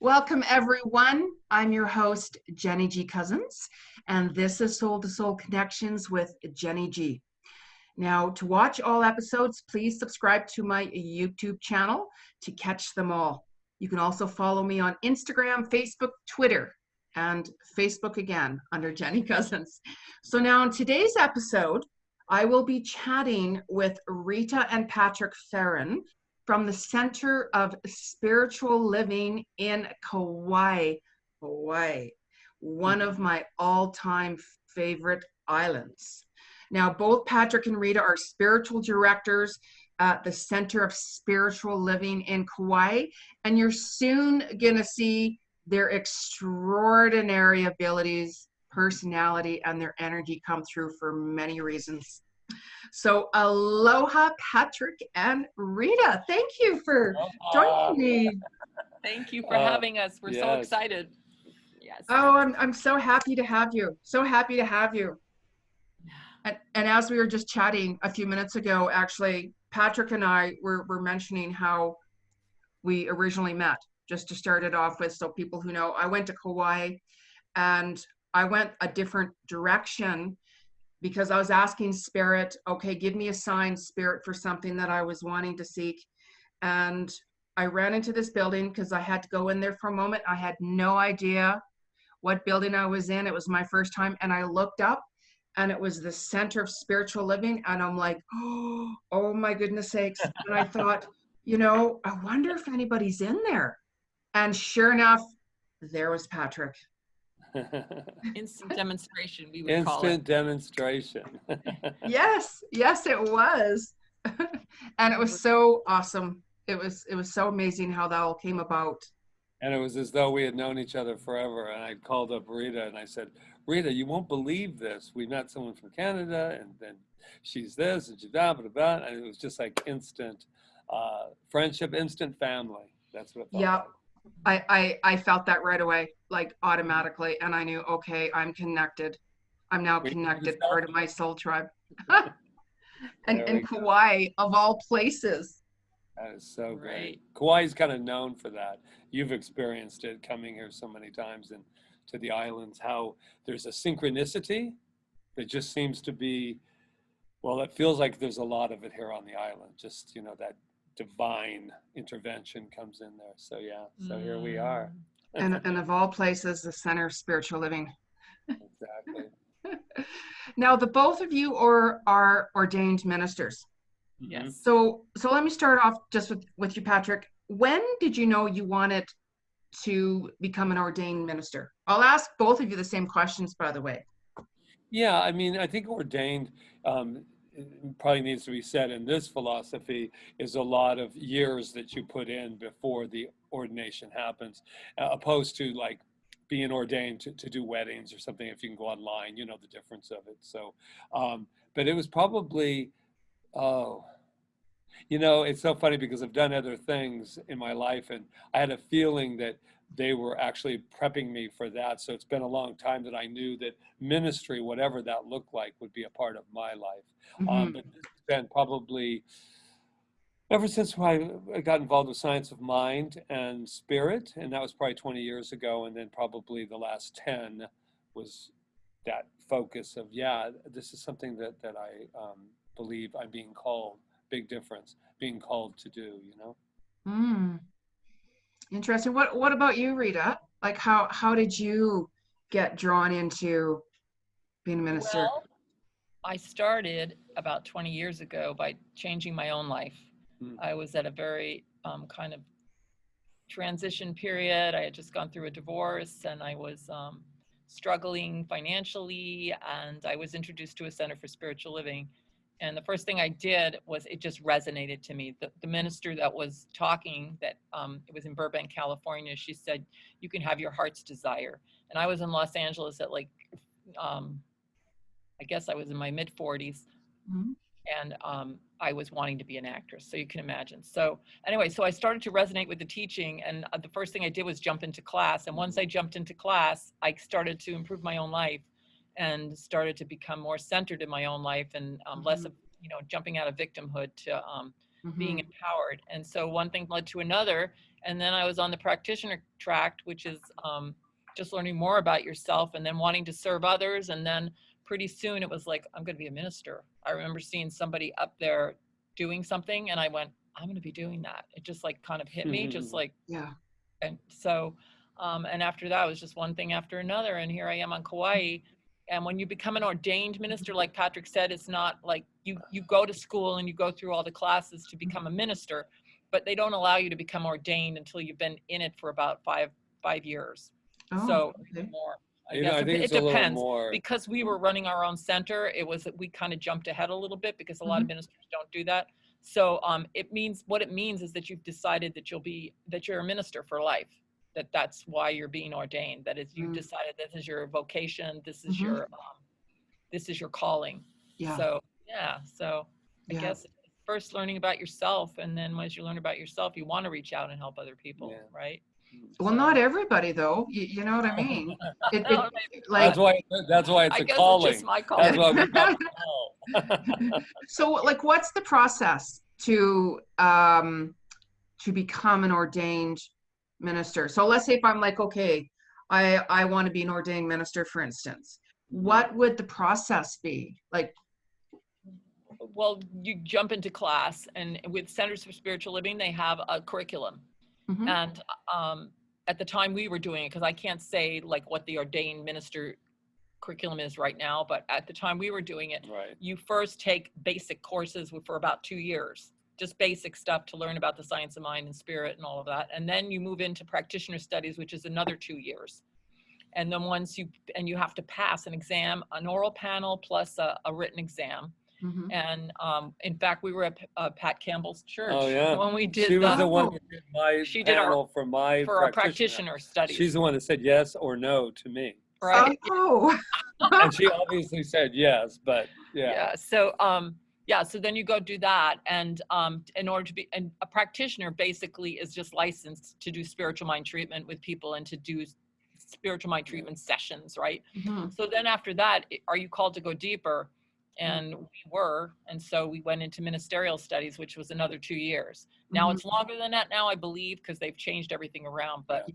Welcome, everyone. I'm your host, Jeni Ji Cousins, and this is Soul to Soul Connections with Jeni Ji. Now, to watch all episodes, please subscribe to my YouTube channel to catch them all. You can also follow me on Instagram, Facebook, Twitter, and Facebook again under Jeni Cousins. So now in today's episode, I will be chatting with Rita and Patrick Farron from the Center of Spiritual Living in Kauai, Hawaii, one of my all-time favorite islands. Now, both Patrick and Rita are spiritual directors at the Center of Spiritual Living in Kauai, and you're soon going to see their extraordinary abilities, personality, and their energy come through for many reasons. So aloha, Patrick and Rita. Thank you for joining me. Thank you for having us. We're so excited. Yes. Oh, I'm so happy to have you. So happy to have you. And as we were just chatting a few minutes ago, actually, Patrick and I were mentioning how we originally met, just to start it off with. So people who know, I went to Kauai and I went a different direction because I was asking Spirit, okay, give me a sign, Spirit, for something that I was wanting to seek. And I ran into this building because I had to go in there for a moment. I had no idea what building I was in. It was my first time. And I looked up and it was the Center of Spiritual Living. And I'm like, oh my goodness sakes. And I thought, I wonder if anybody's in there. And sure enough, there was Patrick. Instant demonstration, we would call it. Instant demonstration. Yes, it was. And it was so awesome. It was so amazing how that all came about. And it was as though we had known each other forever. And I called up Rita and I said, Rita, you won't believe this. We met someone from Canada and then she's this and she's blah, blah, blah. And it was just like instant friendship, instant family. That's what it felt like. I felt that right away, like automatically. And I knew, okay, I'm connected. I'm now connected, part of my soul tribe. and Kauai, of all places. That is so great. Kauai is kind of known for that. You've experienced it coming here so many times and to the islands, how there's a synchronicity that just seems to be, well, it feels like there's a lot of it here on the island. Just, that divine intervention comes in there. So so here we are. and of all places, the Center of Spiritual Living. Exactly. Now, the both of you are ordained ministers. Yes. So let me start off just with you, Patrick. When did you know you wanted to become an ordained minister? I'll ask both of you the same questions, by the way. Yeah, I mean, I think ordained probably needs to be said in this philosophy is a lot of years that you put in before the ordination happens, opposed to like being ordained to do weddings or something. If you can go online, you know the difference of it. So, but it was probably, it's so funny because I've done other things in my life and I had a feeling that they were actually prepping me for that. So it's been a long time that I knew that ministry, whatever that looked like, would be a part of my life. Mm-hmm. But it's been probably ever since I got involved with science of mind and spirit, and that was probably 20 years ago. And then probably the last 10 was that focus of, this is something that I believe I'm being called, big difference, being called to do, Interesting. What about you, Rita? Like how did you get drawn into being a minister? Well, I started about 20 years ago by changing my own life. I was at a very kind of transition period. I had just gone through a divorce and I was struggling financially, and I was introduced to a Center for Spiritual Living. And the first thing I did was it just resonated to me. The minister that was talking, that it was in Burbank, California, she said, you can have your heart's desire. And I was in Los Angeles at like, I guess I was in my mid 40s. Mm-hmm. And I was wanting to be an actress. So you can imagine. So anyway, so I started to resonate with the teaching. And the first thing I did was jump into class. And once I jumped into class, I started to improve my own life and started to become more centered in my own life and less of, jumping out of victimhood to being empowered. And so one thing led to another. And then I was on the practitioner track, which is just learning more about yourself and then wanting to serve others. And then pretty soon it was like, I'm going to be a minister. I remember seeing somebody up there doing something and I went, I'm going to be doing that. It just like kind of hit me, just like, yeah. And so, and after that, it was just one thing after another. And here I am on Kauai. And when you become an ordained minister, like Patrick said, it's not like you go to school and you go through all the classes to become a minister, but they don't allow you to become ordained until you've been in it for about five years. Oh, so okay. more. I think it it's depends. more. Because we were running our own center, we kind of jumped ahead a little bit because a lot of ministers don't do that. So what it means is that you've decided that you're a minister for life. That's why you're being ordained. That is, you've decided this is your vocation. This is your calling. Yeah. So I guess first learning about yourself, and then as you learn about yourself, you want to reach out and help other people, right? Well, not everybody though. You know what I mean? Like that's why it's a calling. It's just my calling. That's why we got the call. So, like, what's the process to become an ordained minister? So let's say if I'm like, okay, I want to be an ordained minister, for instance, what would the process be like? Well, you jump into class, and with Centers for Spiritual Living, they have a curriculum. And at the time we were doing it, because I can't say like what the ordained minister curriculum is right now, but at the time we were doing it, you first take basic courses for about 2 years, just basic stuff to learn about the science of mind and spirit and all of that. And then you move into practitioner studies, which is another 2 years. And then you have to pass an exam, an oral panel plus a written exam. And in fact, we were at Pat Campbell's church when we did. She was the one who did my panel for our practitioner studies. She's the one that said yes or no to me. Right. Oh. And she obviously said yes, but So so then you go do that, and in order to be a practitioner, basically is just licensed to do spiritual mind treatment with people and to do spiritual mind treatment sessions, right? So then after that, are you called to go deeper? And we were, and so we went into ministerial studies, which was another 2 years. Now it's longer than that now, I believe, because they've changed everything around. But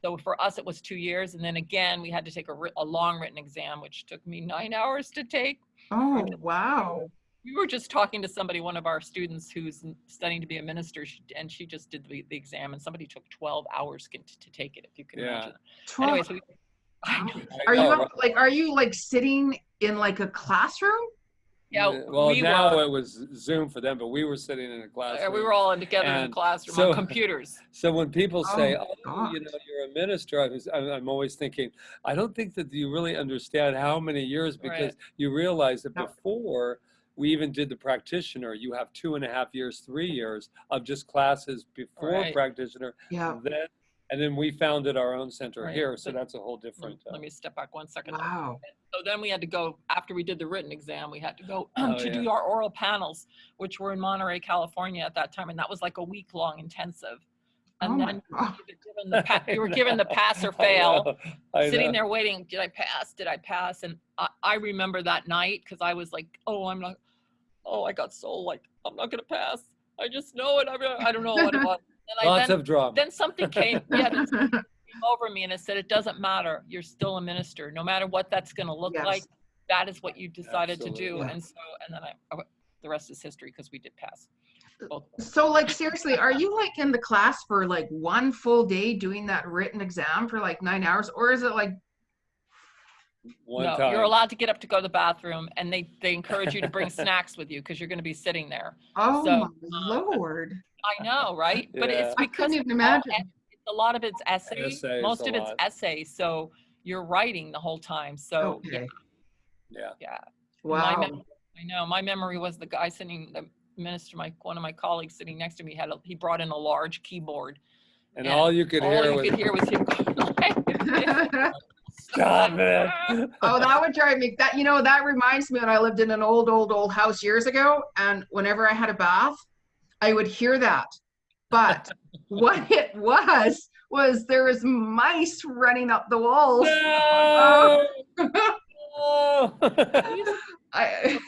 so for us, it was 2 years, and then again we had to take a long written exam, which took me 9 hours to take. Oh, wow! We were just talking to somebody, one of our students who's studying to be a minister, and she just did the exam, and somebody took 12 hours to take it, if you can imagine. 12. Anyway, so Are you like sitting in like a classroom? Yeah. Well, it was Zoom for them, but we were sitting in a classroom. We were all together in a classroom on computers. So when people say, God. you're a minister, I'm always thinking, I don't think that you really understand how many years, because you realize that before we even did the practitioner, you have 2.5 years, 3 years of just classes before practitioner. And then we founded our own center here, so that's a whole different. Let me step back 1 second. Wow. So then we had to go, after we did the written exam, we had to go do our oral panels, which were in Monterey, California at that time. And that was like a week-long intensive. And then you were given the pass or fail, sitting there waiting, did I pass? Did I pass? And I remember that night, because I was like, I got so like, I'm not going to pass. I just know it. I don't know what it was. Lots of drama. Then something came over me, and it said, it doesn't matter. You're still a minister. No matter what that's going to look like, that is what you decided to do. And then the rest is history, because we did pass. So like, seriously, are you like in the class for like one full day doing that written exam for like 9 hours? Or is it like one time? You're allowed to get up to go to the bathroom, and they encourage you to bring snacks with you, because you're going to be sitting there. Oh, my Lord. I know, right? But it's because I couldn't even imagine. A lot of it's essays, most of it's essays. So you're writing the whole time. So Wow. I know. My memory was the guy sitting, the minister, one of my colleagues sitting next to me he brought in a large keyboard. And all you could hear was him going, stop it. Oh, that would drive me. That reminds me when I lived in an old house years ago, and whenever I had a bath, I would hear that. But what it was there was mice running up the walls. No! I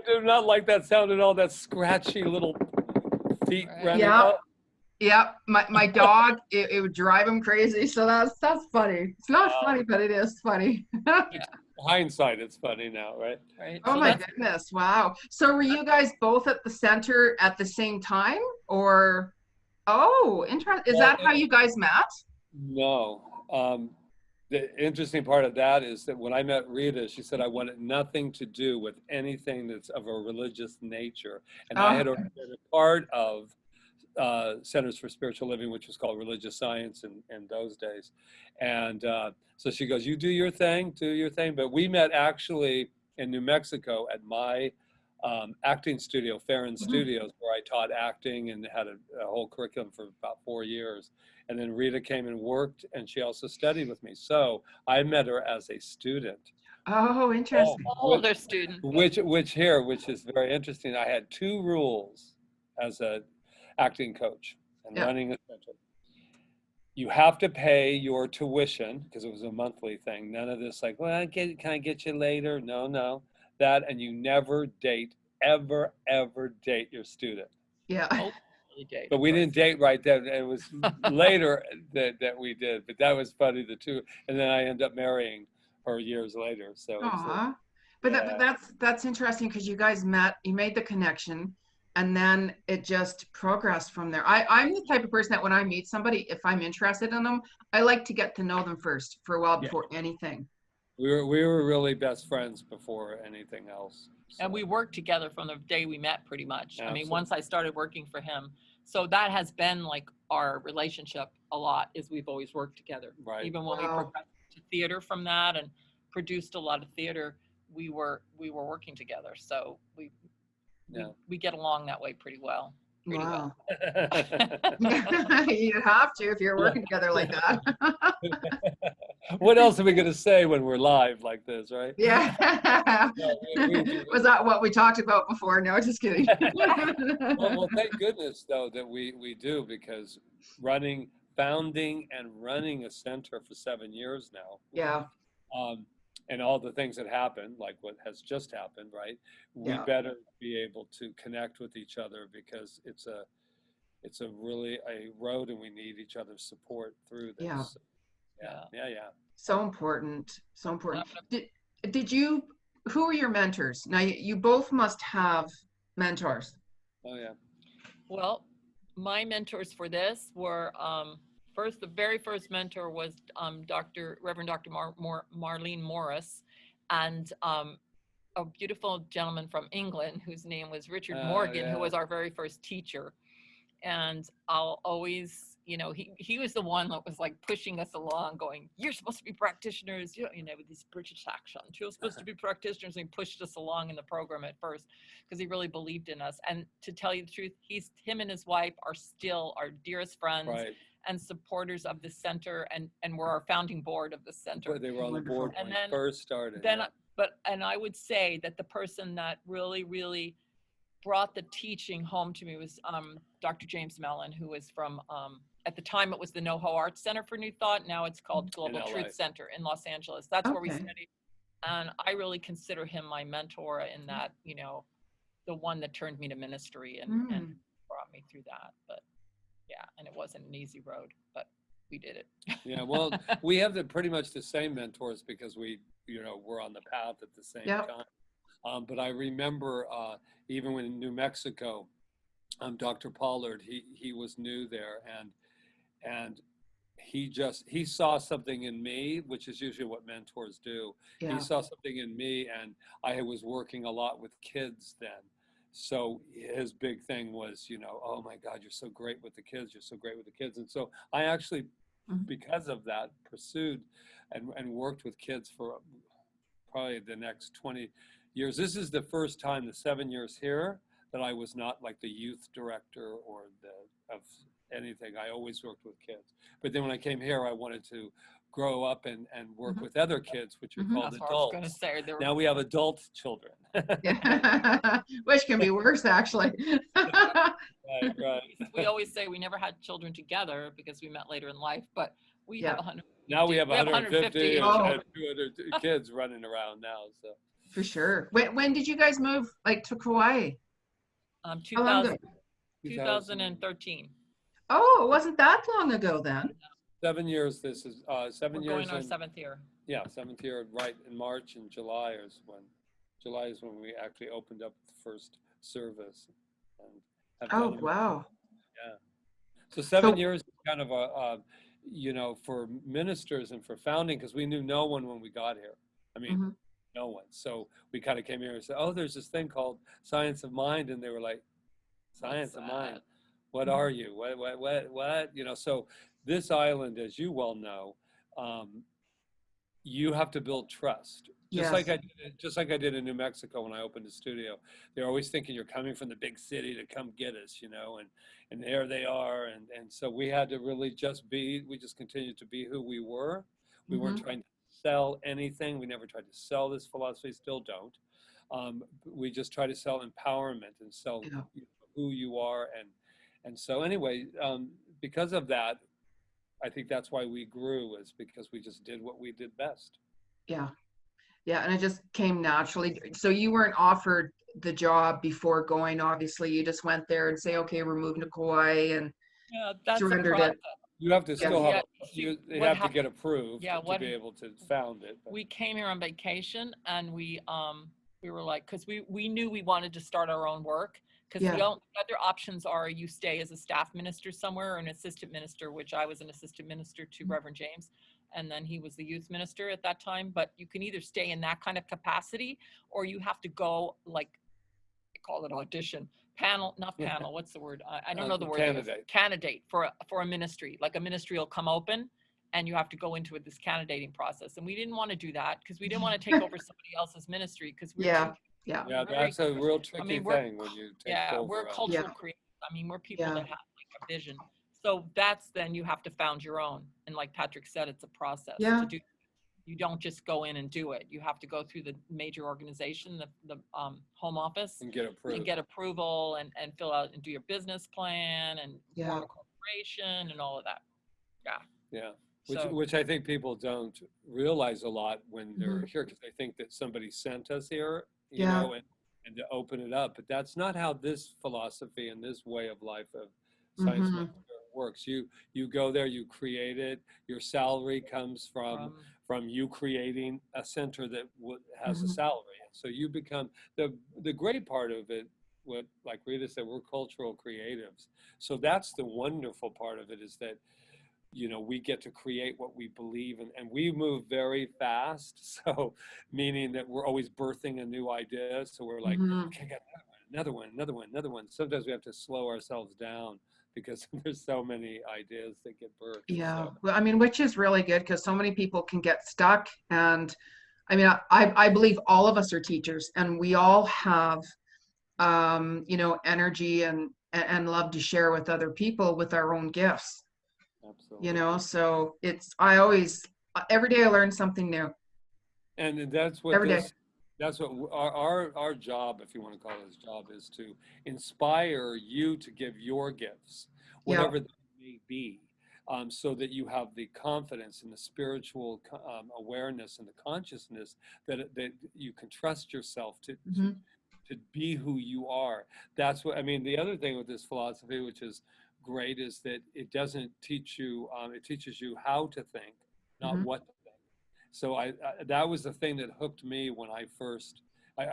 do not like that sound at all. That scratchy little feet Right. running. Yeah. Oh, Yeah, my dog, it would drive him crazy. So that's funny. It's not funny, but it is funny. Yeah. hindsight, it's funny now, right? Right. Oh So my that's goodness. Wow. So were you guys both at the center at the same time or oh, interesting. Is Well, that how you guys met? no. The interesting part of that is that when I met Rita, she said I wanted nothing to do with anything that's of a religious nature. And I Oh, had already been a part of Centers for Spiritual Living, which was called Religious Science in those days. And so she goes, you do your thing. But we met actually in New Mexico at my acting studio, Farron Studios, where I taught acting and had a whole curriculum for about 4 years. And then Rita came and worked, and she also studied with me. So I met her as a student. oh, interesting. older student. Which is very interesting. I had 2 rules as a acting coach and Yeah. running a center. You have to pay your tuition because it was a monthly thing. None of this like, well, can I get you later? No. That, and you never date, ever date your student. Yeah. Oh, really date, But of we course. didn't date right then. It was later that we did. But that was funny, the 2. And then I ended up marrying her years later. So it's Aw. But that's interesting because you guys met, you made the connection, and then it just progressed from there. I'm the type of person that when I meet somebody, if I'm interested in them, I like to get to know them first for a while before anything. we were really best friends before anything else. So. And we worked together from the day we met, pretty much. Absolutely. I mean, once I started working for him. So that has been like our relationship a lot, is we've always worked together. Right. Even when we progressed to theater from that and produced a lot of theater, we were working together. So we get along that way pretty well. Wow. Well. You have to if you're working together like that. What else are we going to say when we're live like this, right? Yeah. Was that what we talked about before? No, just kidding. Well, thank goodness, though, that we do, because founding and running a center for 7 years now. Yeah. And all the things that happened, like what has just happened, right? We better be able to connect with each other, because it's a really a road, and we need each other's support through this. Yeah. So important. So important. Did you, who are your mentors? Now you both must have mentors. Oh yeah. Well, my mentors for this were, the very first mentor was Reverend Dr. Marlene Morris, and a beautiful gentleman from England whose name was Richard Morgan, who was our very first teacher. And I'll always, he was the one that was like pushing us along, going, you're supposed to be practitioners, with this British accent, you're supposed to be practitioners. And he pushed us along in the program at first because he really believed in us. And to tell you the truth, him and his wife are still our dearest friends. Right. And supporters of the center, and were our founding board of the center. They were on the board when we first started. And I would say that the person that really, really brought the teaching home to me was Dr. James Mellon, who was from, at the time it was the NoHo Arts Center for New Thought. Now it's called Global Truth Center in Los Angeles. That's where we studied. And I really consider him my mentor in that, the one that turned me to ministry and brought me through that. But yeah, and it wasn't an easy road, but we did it. Yeah, well, we have pretty much the same mentors, because we're on the path at the same time. But I remember even when in New Mexico, Dr. Pollard, he was new there, and he saw something in me, which is usually what mentors do. Yeah. He saw something in me, and I was working a lot with kids then. So his big thing was, oh my God, you're so great with the kids. You're so great with the kids. And so I actually, because of that, pursued and worked with kids for probably the next 20 years. This is the first time, the 7 years here, that I was not like the youth director or of anything. I always worked with kids. But then when I came here, I wanted to grow up and work with other kids, which are called adults. I was going to say, now we have adult children. Which can be worse, actually. Right. We always say we never had children together because we met later in life, but we have 100. Now we have 150 and 200 kids running around now. So for sure. When did you guys move to Kauai? 2000. 2013. Oh, it wasn't that long ago then. 7 years. This is 7 We're years. going our 7th year. Yeah, 7th year, right in March and July is when we actually opened up the first service. And have Oh, done them. wow. Yeah. So 7 So, years is kind of for ministers and for founding, because we knew no one when we got here. I mean, mhm. no one. So we kind of came here and said, oh, there's this thing called science of mind. And they were like, science of mind? What are you? What? So this island, as you well know, you have to build trust. Just Yes. like I did in New Mexico when I opened a studio. They're always thinking you're coming from the big city to come get us, and there they are. And so we had to really we just continued to be who we were. We weren't Mhm. trying to sell anything. We never tried to sell this philosophy, still don't. We just try to sell empowerment and sell Yeah. who you are. And so anyway, because of that, I think that's why we grew, is because we just did what we did best. Yeah. Yeah. And it just came naturally. So you weren't offered the job before going, obviously. You just went there and say, okay, we're moving to Kauai, and Yeah, that's a surrendered process. it. You have to still have, they have to happened- get approved yeah, to be able to found it. We came here on vacation, and we were like, because we knew we wanted to start our own work, because Yeah. the other options are you stay as a staff minister somewhere, or an assistant minister, which I was an assistant minister to Reverend James, and then he was the youth minister at that time. But you can either stay in that kind of capacity, or you have to go, like, they call it audition, not panel, what's the word? I don't know the word. Candidate for a ministry. Like, a ministry will come open, and you have to go into this candidating process. And we didn't want to do that, because we didn't want to take over somebody else's ministry, because we're Yeah. Yeah. Yeah, that's a real tricky thing when you take over. We're cultural creators. I mean, we're people that have like a vision. So then you have to found your own. And like Patrick said, it's a process to do. You don't just go in and do it. You have to go through the major organization, the home office, and get approved, and get approval, and fill out and do your business plan, and form a corporation and all of that. Yeah. Which I think people don't realize a lot when they're here, because they think that somebody sent us here, you know, and to open it up. But that's not how this philosophy and this way of life of science works. You go there, you create it. Your salary comes from you creating a center that has a salary. So you become the great part of it. What, like Rita said, we're cultural creatives. So that's the wonderful part of it, is that, we get to create what we believe in, and we move very fast. So meaning that we're always birthing a new idea. So we're like, okay, I got another one. Sometimes we have to slow ourselves down, because there's so many ideas that get birthed. Yeah. So. Well, I mean, which is really good, because so many people can get stuck. And I mean, I believe all of us are teachers, and we all have, energy and love to share with other people with our own gifts. Absolutely. So every day I learn something new. And that's what that's what our job, if you want to call it a job, is to inspire you to give your gifts, whatever they may be, so that you have the confidence and the spiritual awareness and the consciousness that you can trust yourself to be who you are. That's what I mean. The other thing with this philosophy, which is great, is that it doesn't teach you, it teaches you how to think, not what to think. So that was the thing that hooked me when I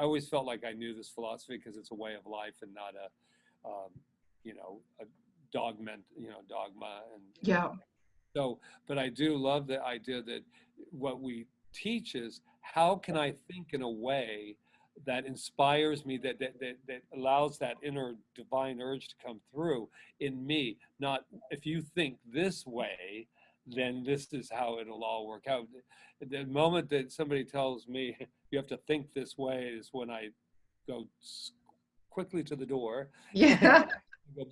always felt like I knew this philosophy, because it's a way of life and not a dogma. So, but I do love the idea that what we teach is, how can I think in a way that inspires me, that allows that inner divine urge to come through in me. Not, if you think this way, then this is how it'll all work out. The moment that somebody tells me you have to think this way is when I go quickly to the door. Yeah.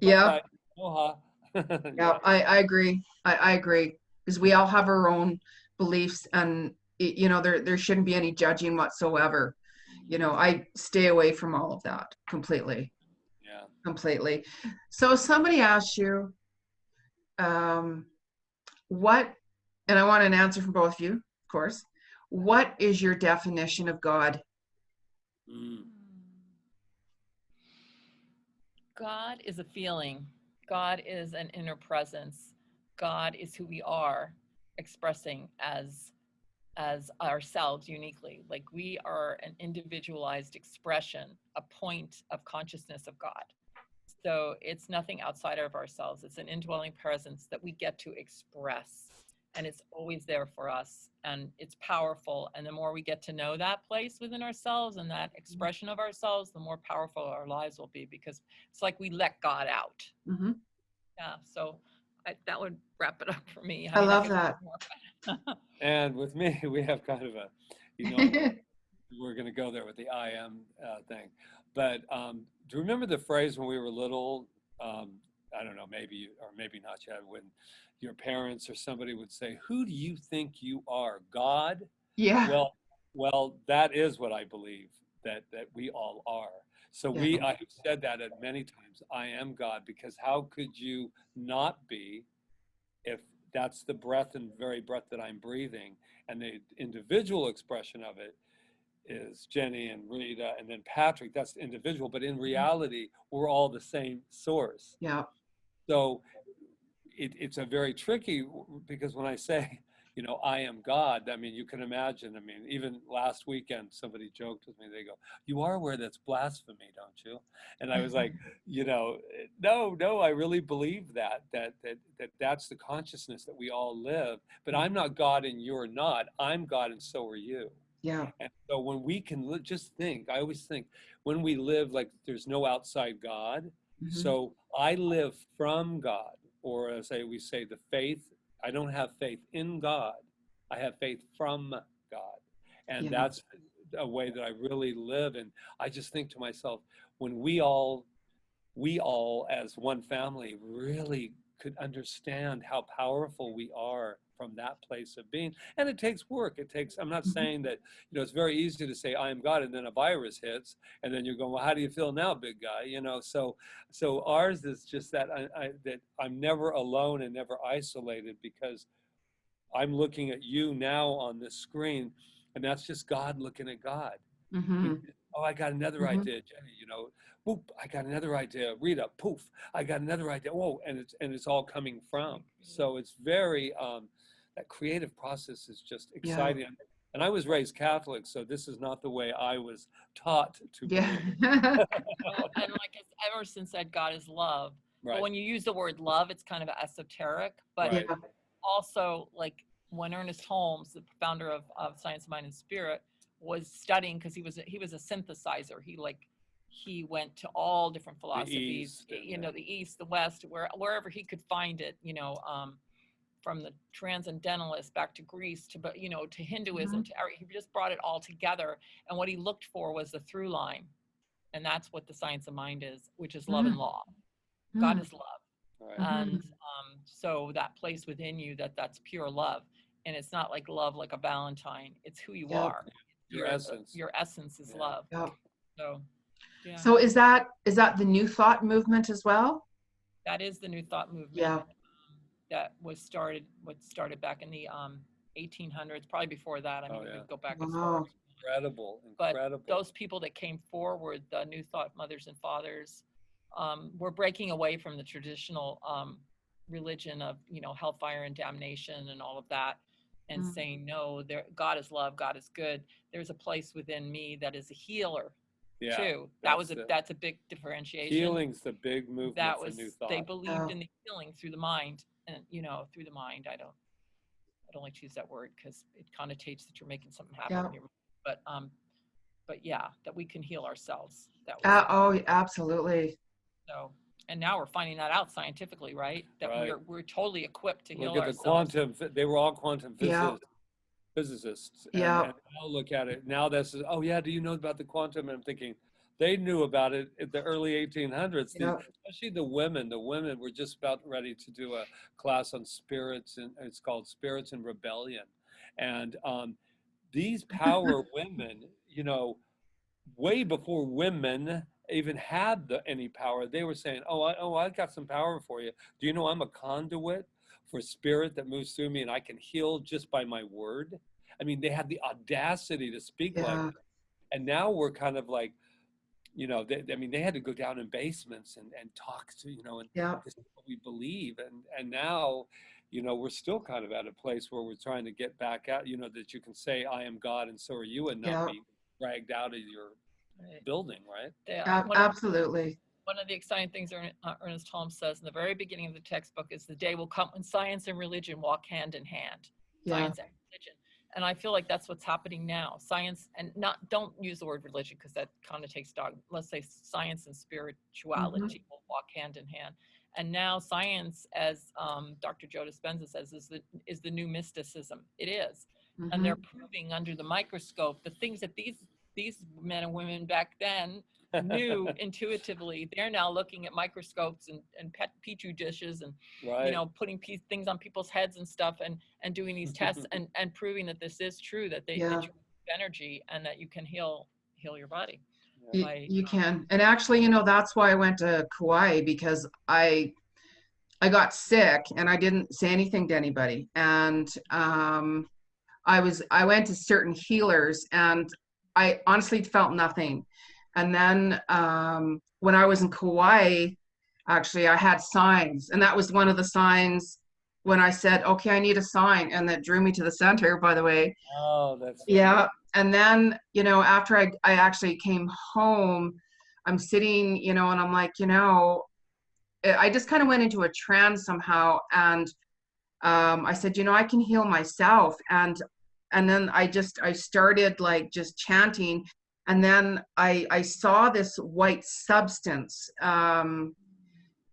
Yeah. Yeah, I agree. I agree, because we all have our own beliefs, and there shouldn't be any judging whatsoever. I stay away from all of that completely. Yeah. Completely. So somebody asked you, what, and I want an answer from both of you, of course. What is your definition of God? God is a feeling. God is an inner presence. God is who we are, expressing as ourselves uniquely. Like we are an individualized expression, a point of consciousness of God. So it's nothing outside of ourselves. It's an indwelling presence that we get to express. And it's always there for us. And it's powerful. And the more we get to know that place within ourselves and that expression of ourselves, the more powerful our lives will be, because it's like we let God out. Mm-hmm. Yeah. So that would wrap it up for me. I mean, love that. And with me, we have kind of a, you know, we're going to go there with the I am thing. But do you remember the phrase when we were little? I don't know, maybe or maybe not yet, when your parents or somebody would say, "Who do you think you are, God?" Yeah. Well, that is what I believe that we all are. So Yeah. I've said that at many times. I am God, because how could you not be if that's the breath and very breath that I'm breathing, and the individual expression of it is Jenny and Rita and then Patrick. That's the individual, but in reality, we're all the same source. Yeah. So it's a very tricky, because when I say, you know, I am God, I mean, you can imagine, I mean, even last weekend, somebody joked with me, they go, "You are aware that's blasphemy, don't you?" And I was like, you know, no, I really believe that's the consciousness that we all live, but I'm not God and you're not. I'm God and so are you. Yeah. And so when we can just think, I always think when we live like there's no outside God, so I live from God, or as we say, the faith, I don't have faith in God, I have faith from God. And that's a way that I really live. And I just think to myself, when we all as one family really could understand how powerful we are from that place of being. And it takes work. It takes, I'm not saying that, you know, it's very easy to say I am God and then a virus hits and then you're going, well, how do you feel now, big guy? You know, so ours is just that that I'm never alone and never isolated, because I'm looking at you now on this screen, and that's just God looking at God. Oh, I got another idea, Jenny, you know, whoop, I got another idea, Rita, poof, I got another idea, whoa, and it's all coming from. So it's very, that creative process is just exciting. Yeah. And I was raised Catholic, so this is not the way I was taught to believe. And like ever since said, God is love. Right. But when you use the word love, it's kind of esoteric, but right. Also like when Ernest Holmes, the founder of Science of Mind and Spirit, was studying, because he was a synthesizer. He went to all different philosophies, you know, the East, the West, wherever he could find it, you know, from the transcendentalists back to Greece to, you know, to Hinduism, to he just brought it all together. And what he looked for was the through line. And that's what the science of mind is, which is love and law. God is love. Right. And so that place within you, that's pure love. And it's not like love like a Valentine. It's who you are. Your essence. Your essence is love. So, yeah. So is that the New Thought movement as well? That is the New Thought movement. Yeah. That was started back in the 1800s, probably before that. I mean, we could go back as far. Incredible. But those people that came forward, the New Thought mothers and fathers, were breaking away from the traditional religion of, you know, hellfire and damnation and all of that, and saying, no, God is love, God is good. There's a place within me that is a healer, too. That's a big differentiation. Healing's the big movement. That was, for New Thought. they believed in the healing through the mind, and, you know, through the mind. I don't like to use that word because it connotates that you're making something happen in your mind. But yeah, that we can heal ourselves. That was absolutely. so. And now we're finding that out scientifically, right? That we're totally equipped to heal ourselves. Look at the quantum. They were all quantum physicists. And now look at it. Now this is, oh yeah, do you know about the quantum? And I'm thinking, they knew about it in the early 1800s. Especially the women. The women were just about ready to do a class on spirits, and it's called Spirits in Rebellion. And these power women, you know, way before women even had any power, they were saying, I got some power for you. Do you know I'm a conduit for spirit that moves through me, and I can heal just by my word? I mean, they had the audacity to speak like that. And now we're kind of like, you know, I mean, they had to go down in basements and talk to, you know, and Yeah. this is what we believe. And now, you know, we're still kind of at a place where we're trying to get back out, you know, that you can say, I am God and so are you, and not Yeah. be dragged out of your Right. building, right? Yeah. Absolutely. One of the exciting things Ernest Holmes says in the very beginning of the textbook is the day will come when science and religion walk hand in hand. Yeah. Science and religion. And I feel like that's what's happening now. Science, and don't use the word religion because that connotates dogma. Let's say science and spirituality will walk hand in hand. And now science, as Dr. Joe Dispenza says, is the new mysticism. It is. And they're proving under the microscope the things that these men and women back then knew intuitively. They're now looking at microscopes and petri dishes and Right. you know, putting things on people's heads and stuff, and doing these tests and proving that this is true, that that you have energy and that you can heal your body. You can. And actually, you know, that's why I went to Kauai, because I got sick and I didn't say anything to anybody. And I went to certain healers and I honestly felt nothing. And then when I was in Kauai, actually, I had signs. And that was one of the signs when I said, okay, I need a sign. And that drew me to the center, by the way. Oh, that's funny. Yeah. And then, you know, after I actually came home, I'm sitting, you know, and I'm like, you know, I just kind of went into a trance somehow. And I said, you know, I can heal myself. And then I started like just chanting. And then I saw this white substance.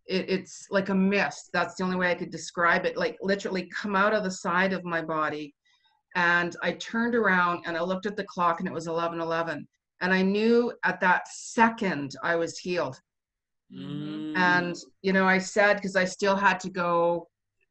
It's like a mist. That's the only way I could describe it. Like literally come out of the side of my body. And I turned around and I looked at the clock and it was 11:11. And I knew at that second I was healed. And, you know, I said, because I still had to go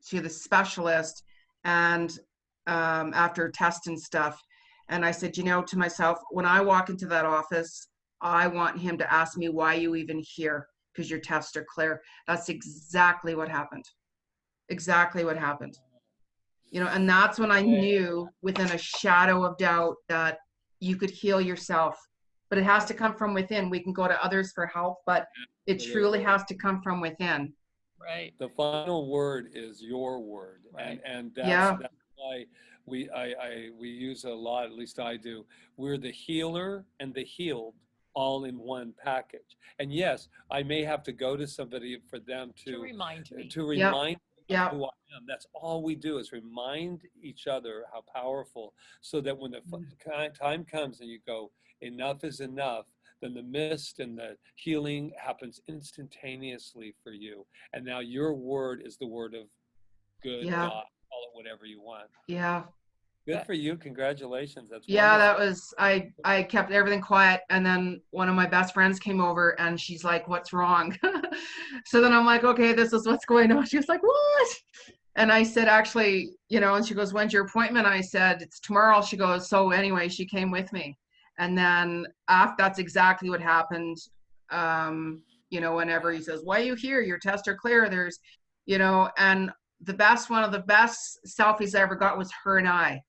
to the specialist and after tests and stuff. And I said, you know, to myself, when I walk into that office, I want him to ask me why you even here, because your tests are clear. That's exactly what happened. Exactly what happened. You know, and that's when I knew within a shadow of doubt that you could heal yourself. But it has to come from within. We can go to others for help, but it truly has to come from within. Right. The final word is your word. Right. And that's why we use a lot, at least I do. We're the healer and the healed all in one package. And yes, I may have to go to somebody for them to remind me. To remind me of who I am. That's all we do, is remind each other how powerful, so that when the time comes and you go, enough is enough, then the mist and the healing happens instantaneously for you. And now your word is the word of good, God, call it whatever you want. Yeah. Good for you. Congratulations. That's wonderful. That was, I kept everything quiet. And then one of my best friends came over and she's like, what's wrong? So then I'm like, okay, this is what's going on. She was like, what? And I said, actually, you know, and she goes, when's your appointment? I said, it's tomorrow. She goes, so anyway, she came with me. And then that's exactly what happened. You know, whenever he says, why are you here? Your tests are clear. There's, you know, and one of the best selfies I ever got was her and I.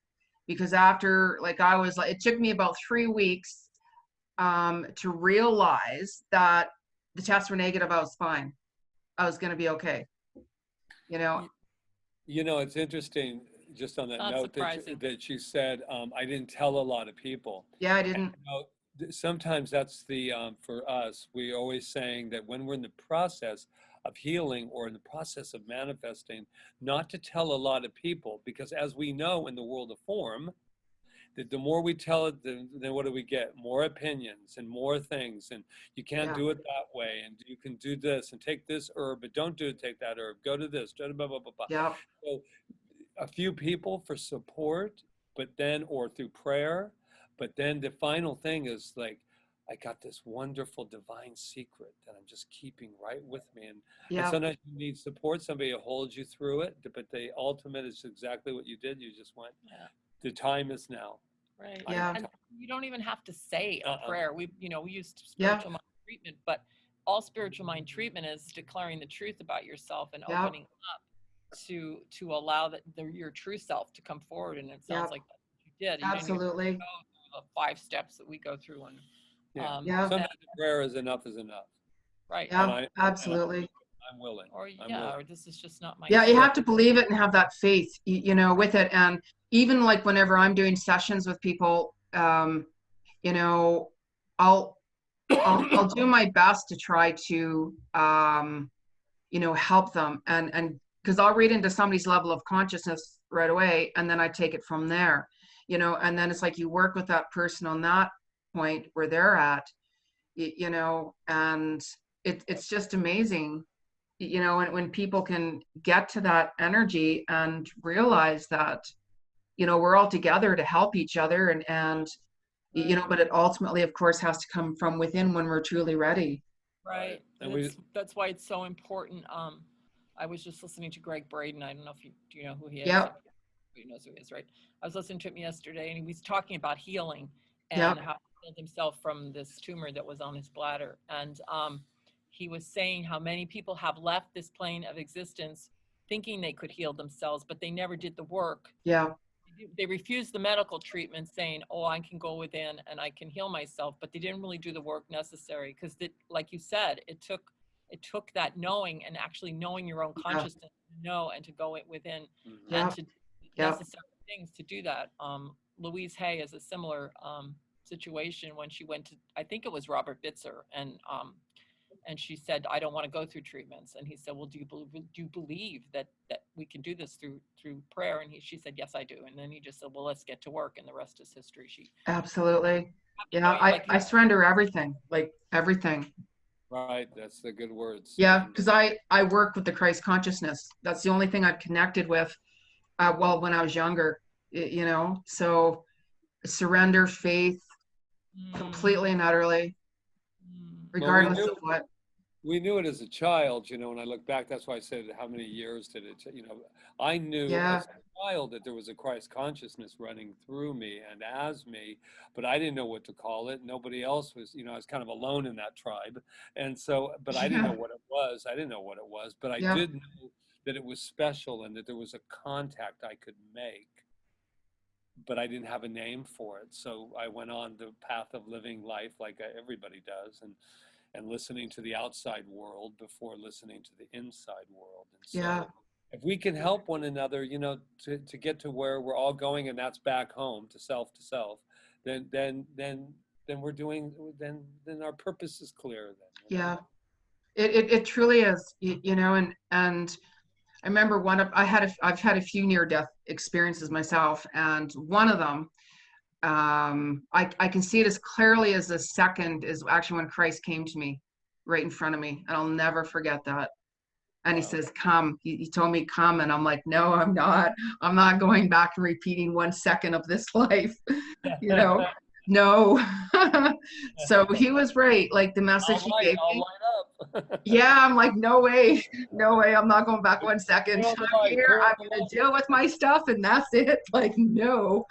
Because after, like, it took me about 3 weeks to realize that the tests were negative. I was fine. I was going to be okay. You know? You know, it's interesting, just on that note, that she said, I didn't tell a lot of people. Yeah, I didn't. And, you know, sometimes that's the, for us, we're always saying that when we're in the process of healing or in the process of manifesting, not to tell a lot of people, because as we know in the world of form, that the more we tell it, then what do we get? More opinions and more things. And you can't do it that way. And you can do this and take this herb, but don't take that herb. Go to this, blah, blah, blah, blah. Yeah. So a few people for support, but then, or through prayer, but then the final thing is like, I got this wonderful divine secret that I'm just keeping right with me. And sometimes you need support, somebody to hold you through it, but the ultimate is exactly what you did. You just went, the time is now. Right. Yeah. And you don't even have to say a prayer. We use spiritual mind treatment, but all spiritual mind treatment is declaring the truth about yourself and opening up to allow your true self to come forward. And it sounds like that's what you did. Absolutely. You didn't go through the 5 steps that we go through Yeah. Yeah. Sometimes a prayer is enough is enough. Right. Yeah, absolutely. I'm willing. Or or this is just not my Yeah, you strength. have to believe it and have that faith, you know, with it. And even like whenever I'm doing sessions with people, you know, I'll do my best to try to, you know, help them, and because I'll read into somebody's level of consciousness right away, and then I take it from there, you know, and then it's like you work with that person on that point where they're at, you know, and it's just amazing, you know, when people can get to that energy and realize that, you know, we're all together to help each other, and you know, but it ultimately, of course, has to come from within when we're truly ready. Right. And that's why it's so important. I was just listening to Greg Braden. I don't know if do you know who he is? Yep. He knows who he is, right? I was listening to him yesterday, and he was talking about healing and Yep. how he healed himself from this tumor that was on his bladder. And he was saying how many people have left this plane of existence thinking they could heal themselves, but they never did the work. Yeah. They refused the medical treatment, saying, oh, I can go within and I can heal myself, but they didn't really do the work necessary, because like you said, it took that knowing, and actually knowing your own consciousness, to know and to go within and to necessary things to do that. Louise Hay is a similar situation when she went to, I think it was Robert Bitzer, and she said, I don't want to go through treatments. And he said, well, do you believe that we can do this through prayer? And she said, yes, I do. And then he just said, well, let's get to work. And the rest is history. Absolutely. Yeah. I surrender everything, like everything. Right. That's the good words. Yeah. Because I work with the Christ consciousness. That's the only thing I've connected with, well, when I was younger, you know, so surrender, faith, completely and utterly, regardless of what. We knew it as a child, you know, when I look back, that's why I said, how many years did it, you know, I knew as a child that there was a Christ consciousness running through me and as me, but I didn't know what to call it. Nobody else was, you know, I was kind of alone in that tribe. And so, but I didn't know what it was. I didn't know what it was, but I did know that it was special and that there was a contact I could make, but I didn't have a name for it. So I went on the path of living life like everybody does, and listening to the outside world before listening to the inside world. And so if we can help one another, you know, to get to where we're all going, and that's back home to self, then we're doing, then our purpose is clear then. Yeah, it truly is, you know, and I remember I've had a few near-death experiences myself, and one of them, I can see it as clearly as the second is actually when Christ came to me right in front of me, and I'll never forget that. And he says, come. He told me, come. And I'm like, no, I'm not going back and repeating 1 second of this life, you know, no. So he was right. Like the message he gave me. Yeah, I'm like, no way. I'm not going back 1 second. I'm here. I'm going to deal with my stuff, and that's it. Like, no.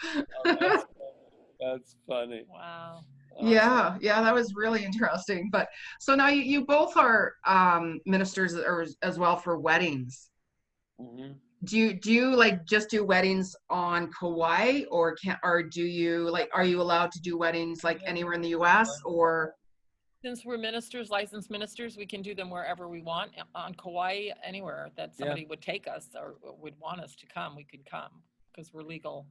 That's funny. Wow. Yeah, that was really interesting. But so now you both are ministers as well for weddings. Mm-hmm. Do you like just do weddings on Kauai, or do you like, are you allowed to do weddings like anywhere in the US, or? Since we're ministers, licensed ministers, we can do them wherever we want. On Kauai, anywhere that somebody would take us or would want us to come, we could come, because we're legal.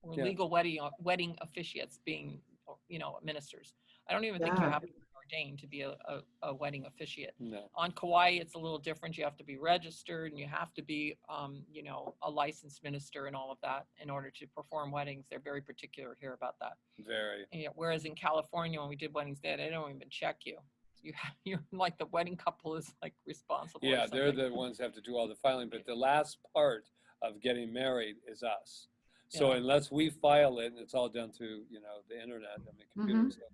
We're legal wedding officiates, being, you know, ministers. I don't even think you have to be ordained to be a wedding officiate. No. On Kauai, it's a little different. You have to be registered, and you have to be, you know, a licensed minister and all of that in order to perform weddings. They're very particular here about that. Very. And, whereas in California, when we did weddings there, they don't even check you. You're like, the wedding couple is like responsible. Yeah, they're the ones that have to do all the filing, but the last part of getting married is us. So unless we file it, and it's all done through, you know, the internet and the computer stuff.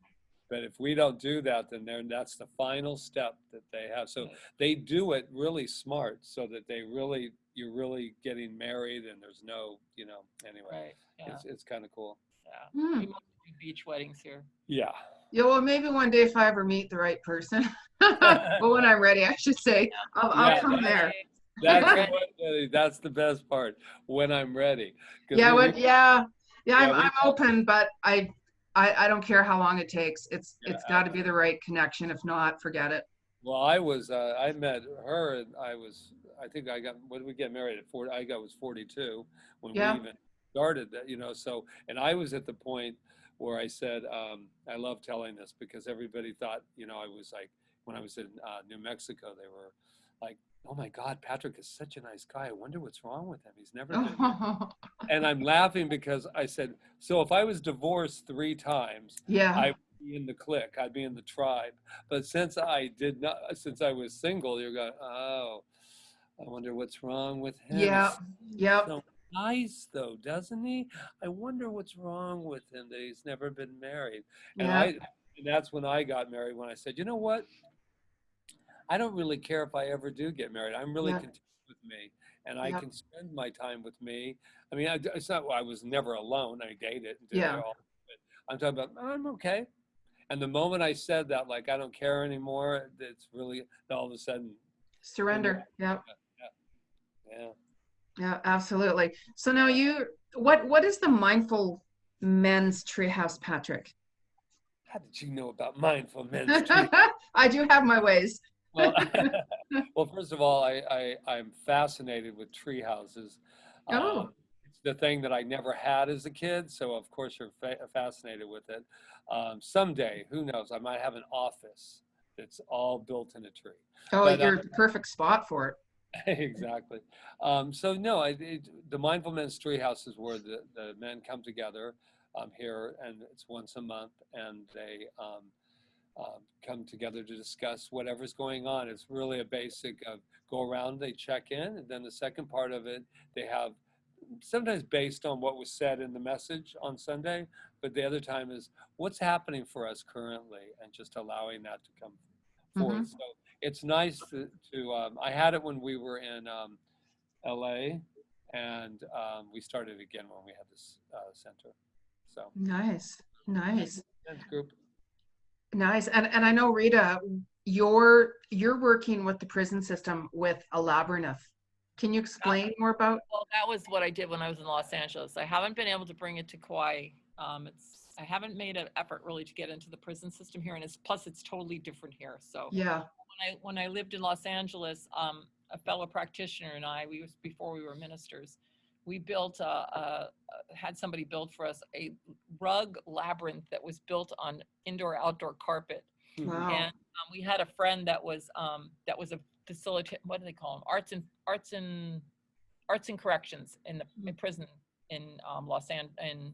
But if we don't do that, then that's the final step that they have. So they do it really smart, so that you're really getting married, and there's no, you know, anyway. Right. Yeah. It's kind of cool. Yeah. We mostly do beach weddings here. Yeah. Yeah, well, maybe one day if I ever meet the right person, but when I'm ready, I should say, I'll come there. That's the best part. When I'm ready. I'm open, but I don't care how long it takes. It's Yeah, got to be the right connection. If not, forget it. well, I met her and I think I got, when did we get married at 40? Was 42 when we Yeah. even started that, so, and I was at the point where I said, I love telling this because everybody thought, I was like, when I was in New Mexico, they were like, oh my God, Patrick is such a nice guy. I wonder what's wrong with him. He's never been married. And I'm laughing because I said, so if I was divorced 3 times, Yeah. I would be in the clique, I'd be in the tribe. But since I was single, you're going, oh, I wonder what's wrong with him. Yeah. He's Yep. so nice though, doesn't he? I wonder what's wrong with him that he's never been married. And Yeah. and that's when I got married, when I said, you know what? I don't really care if I ever do get married. I'm really Yeah. content with me, and I Yeah. can spend my time with me. I mean, it's not, I was never alone. I dated and did Yeah. it all. But I'm talking about, I'm okay. And the moment I said that, like, I don't care anymore, it's really, all of a sudden, Surrender. Yeah. yeah. Yeah, absolutely. So now what is the mindful men's treehouse, Patrick? How did you know about mindful men's tree? I do have my ways. Well, well, first of all, I'm fascinated with tree houses. Oh, It's the thing that I never had as a kid, so of course you're fascinated with it. Someday, who knows, I might have an office that's all built in a tree. oh, But you're the perfect spot for it. exactly. So no, the Mindful Men's Treehouse is where the men come together here, and it's once a month, and they come together to discuss whatever's going on. It's really a basic of go around, they check in, and then the second part of it, they have sometimes based on what was said in the message on Sunday, but the other time is what's happening for us currently, and just allowing that to come forth. Mm-hmm. So it's nice to I had it when we were in LA, and we started again when we had this center. So Nice, nice, men's group. nice. And I know, Rita, you're working with the prison system with a labyrinth. Can you explain more about? Well, that was what I did when I was in Los Angeles. I haven't been able to bring it to Kauai. I haven't made an effort really to get into the prison system here, and it's totally different here. So Yeah. when I lived in Los Angeles, a fellow practitioner and I, before we were ministers, we built had somebody build for us a rug labyrinth that was built on indoor-outdoor carpet. Wow. And we had a friend that was a facilitator. What do they call them? Arts and corrections in the prison in in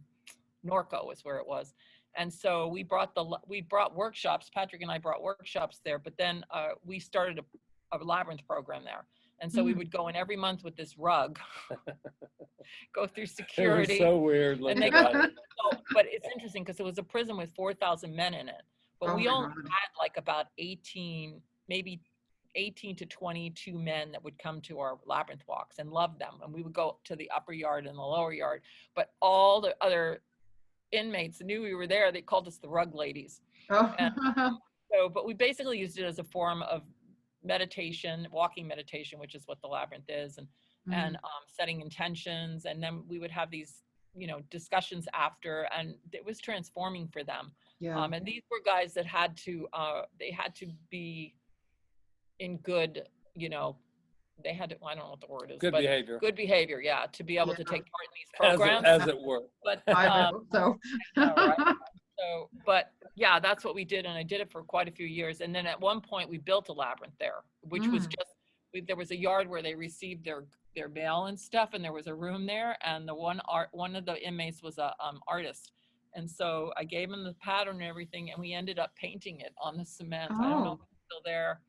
Norco was where it was. And so we brought workshops. Patrick and I brought workshops there, but then we started a labyrinth program there. And so we would go in every month with this rug, go through security. It was so weird. And they but it's interesting because it was a prison with 4,000 men in it. But we only had like about 18 to 22 men that would come to our labyrinth walks and love them. And we would go to the upper yard and the lower yard. But all the other inmates knew we were there. They called us the rug ladies. Oh. And but we basically used it as a form of meditation, walking meditation, which is what the labyrinth is, and setting intentions. And then we would have these, discussions after, and it was transforming for them. Yeah. And these were guys that had to be in good, they had to, I don't know what the word is. Good behavior. Good behavior, yeah, to be able to take part in these programs. As it were. But I hope so. right? So, but yeah, that's what we did, and I did it for quite a few years. And then at one point, we built a labyrinth there, which was just there was a yard where they received their mail and stuff, and there was a room there, and one of the inmates was a artist, and so I gave him the pattern and everything, and we ended up painting it on the cement. I don't know if it's still there.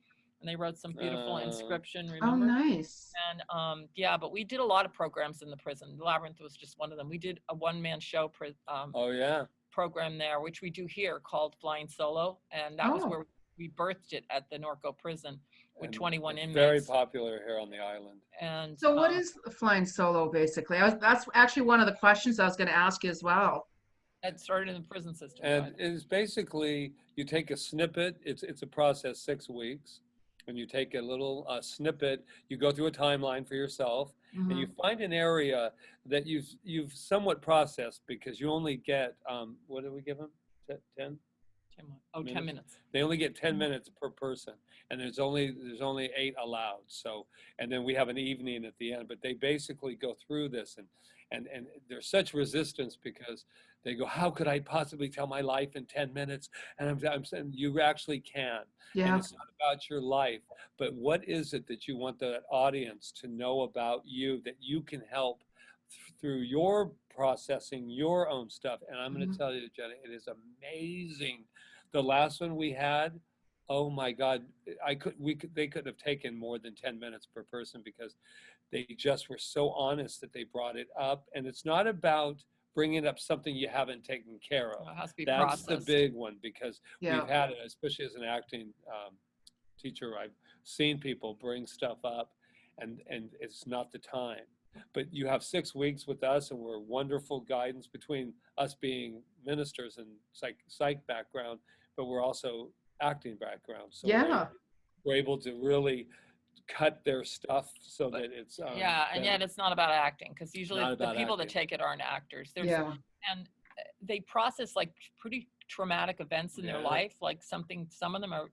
And they wrote some beautiful inscription, remember? Oh, nice. And yeah, but we did a lot of programs in the prison. The Labyrinth was just one of them. We did a one-man show program there, which we do here, called Flying Solo. And that was where we birthed it at the Norco prison with 21 inmates. Very popular here on the island. And so what is Flying Solo, basically? That's actually one of the questions I was going to ask you as well. It started in the prison system. And it's basically, you take a snippet. It's a process, 6 weeks. And you take a little snippet, you go through a timeline for yourself, and you find an area that you've somewhat processed, because you only get, what did we give them? 10? 10 minutes. They only get 10 minutes per person, and there's only 8 allowed. So, and then we have an evening at the end. But they basically go through this, and there's such resistance because they go, how could I possibly tell my life in 10 minutes? And I'm saying you actually can. And Yeah. it's not about your life, but what is it that you want the audience to know about you that you can help through your processing your own stuff. And I'm going to tell you, Jenny, it is amazing. The last one we had, oh my God, they could have taken more than 10 minutes per person because they just were so honest that they brought it up. And it's not about bringing up something you haven't taken care of. It has to be That's processed. the big one, because Yeah. we've had it, especially as an acting teacher, I've seen people bring stuff up and it's not the time. But you have 6 weeks with us, and we're wonderful guidance between us being ministers and psych background, but we're also acting background. So Yeah. we're able to really cut their stuff so that it's yeah, and yet it's not about acting, because usually Not the about people that acting. take it aren't actors. Yeah. And they process like pretty traumatic events in their Yeah. life, like some of them are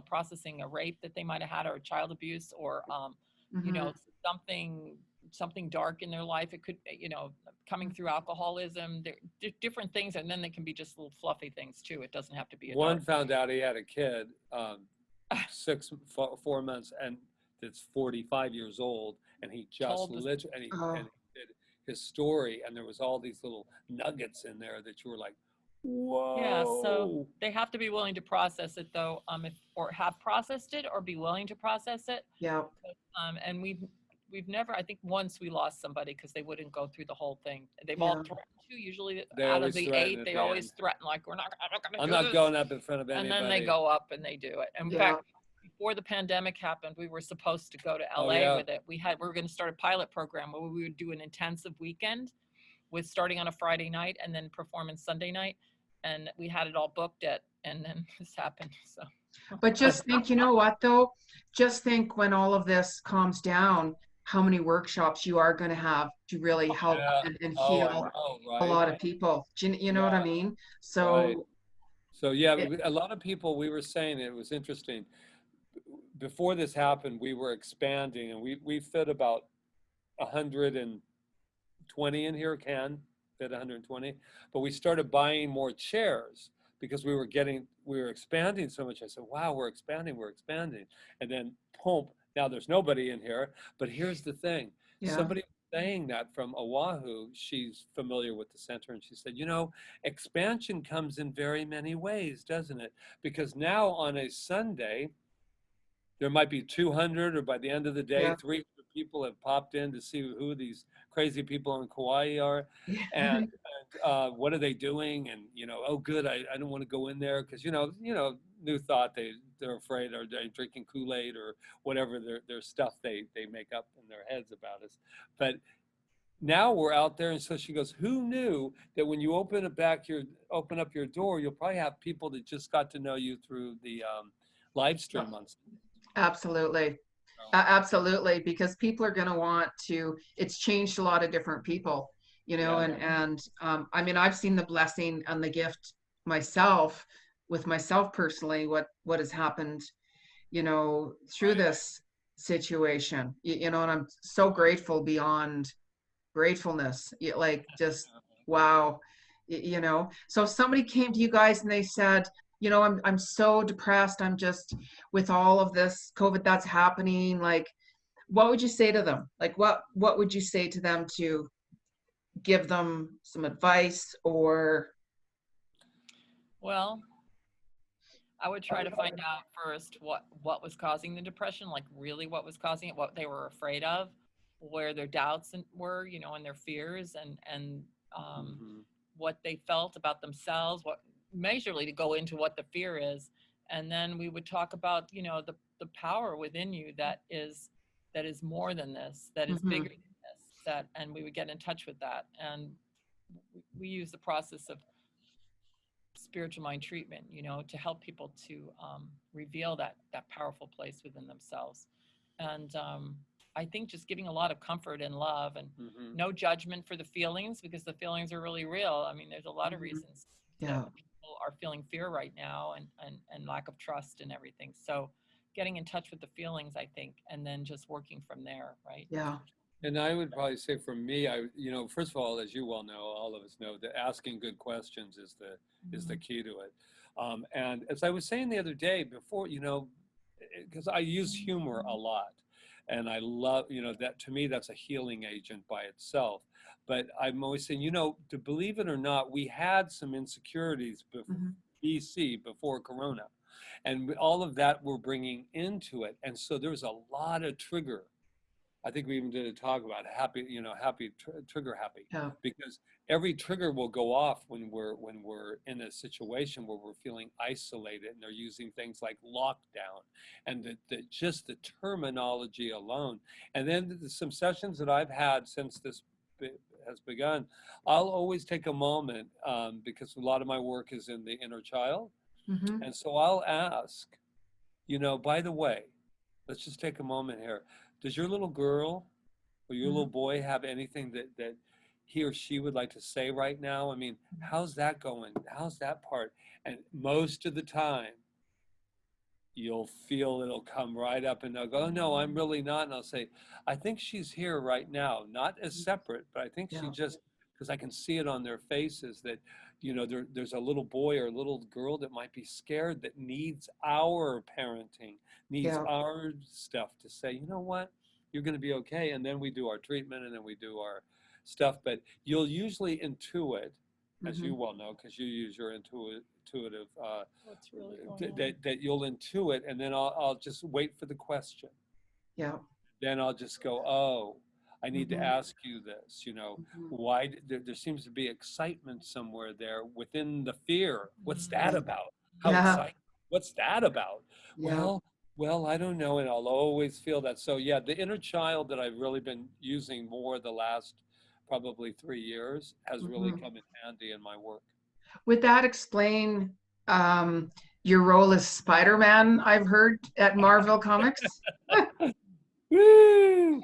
processing a rape that they might have had, or child abuse, or something dark in their life. It could, coming through alcoholism, different things, and then they can be just little fluffy things too. It doesn't have to be a One dark. found out he had a kid 4 months, and that's 45 years old, and he just literally, and he did his story, and there was all these little nuggets in there that you were like, whoa. Yeah, so they have to be willing to process it, though, or have processed it, or be willing to process it. Yeah. And we've never, I think once we lost somebody because they wouldn't go through the whole thing. They've Yeah. all threatened to. Usually They out of always the threaten 8, at they the always end. threaten, like, we're not going to I'm do not this. going up in front of anybody. And then they go up and they do it. In Yeah. fact, before the pandemic happened, we were supposed to go to LA with it. We were going to start a pilot program where we would do an intensive weekend with starting on a Friday night and then performing Sunday night. And we had it all booked and then this happened. So. But just think, you know what though? Just think when all of this calms down, how many workshops you are going to have to really help and heal a lot of people. You know what I mean? So. Right. So yeah, a lot of people, we were saying, it was interesting. Before this happened, we were expanding, and we fit about 120 in here, can fit 120, but we started buying more chairs because we were expanding so much. I said, wow, we're expanding. And then boom, now there's nobody in here. But here's the thing. Yeah. Somebody saying that from Oahu, she's familiar with the center, and she said, expansion comes in very many ways, doesn't it? Because now on a Sunday, there might be 200, or by the end of the day, 300 people have popped in to see who these crazy people in Kauai are, and what are they doing? And oh, good, I don't want to go in there because new thought, they're afraid, or they're drinking Kool-Aid or whatever their stuff they make up in their heads about us. But now we're out there, and so she goes, who knew that when you open up your door, you'll probably have people that just got to know you through the live stream on Sunday. Absolutely. Absolutely, because people are going to want to, it's changed a lot of different people, and I mean, I've seen the blessing and the gift myself personally, what has happened, through this situation, and I'm so grateful beyond gratefulness, like just, wow, so if somebody came to you guys and they said, I'm so depressed. I'm just with all of this COVID that's happening. Like, what would you say to them? Like, what would you say to them to give them some advice or? Well, I would try to find out first what was causing the depression, like really what was causing it, what they were afraid of, where their doubts were, and their fears, and what they felt about themselves, majorly to go into what the fear is. And then we would talk about the power within you that is more than this, that is bigger than this, and we would get in touch with that. And we use the process of spiritual mind treatment to help people to reveal that powerful place within themselves. And I think just giving a lot of comfort and love, and no judgment for the feelings, because the feelings are really real. I mean, there's a lot of reasons that people are feeling fear right now and lack of trust and everything. So getting in touch with the feelings, I think, and then just working from there, right? Yeah. And I would probably say for me, first of all, as you well know, all of us know that asking good questions is the key to it. And as I was saying the other day before, because I use humor a lot, and I love, that to me, that's a healing agent by itself. But I'm always saying, to believe it or not, we had some insecurities BC, before Corona, and all of that we're bringing into it. And so there's a lot of trigger. I think we even did a talk about trigger happy, Yeah. because every trigger will go off when we're in a situation where we're feeling isolated, and they're using things like lockdown, and just the terminology alone. And then some sessions that I've had since this has begun, I'll always take a moment, because a lot of my work is in the inner child, and so I'll ask, by the way, let's just take a moment here. Does your little girl or your little boy have anything that he or she would like to say right now? I mean, how's that going? How's that part? And most of the time, you'll feel it'll come right up, and they'll go, oh, no, I'm really not. And I'll say, I think she's here right now, not as separate, but I think she just, because I can see it on their faces that, there's a little boy or a little girl that might be scared, that needs our parenting, needs our stuff to say, you know what, you're going to be okay. And then we do our treatment, and then we do our stuff. But you'll usually intuit, as you well know, because you use your intuitive, What's really going on? that you'll intuit, and then I'll just wait for the question. Yeah. Then I'll just go, oh, I need to ask you this, why there seems to be excitement somewhere there within the fear. What's that about? How exciting? What's that about? Yeah. Well, I don't know. And I'll always feel that. So yeah, the inner child that I've really been using more the last probably 3 years has really come in handy in my work. Would that explain your role as Spider-Man, I've heard, at Marvel Comics? Woo!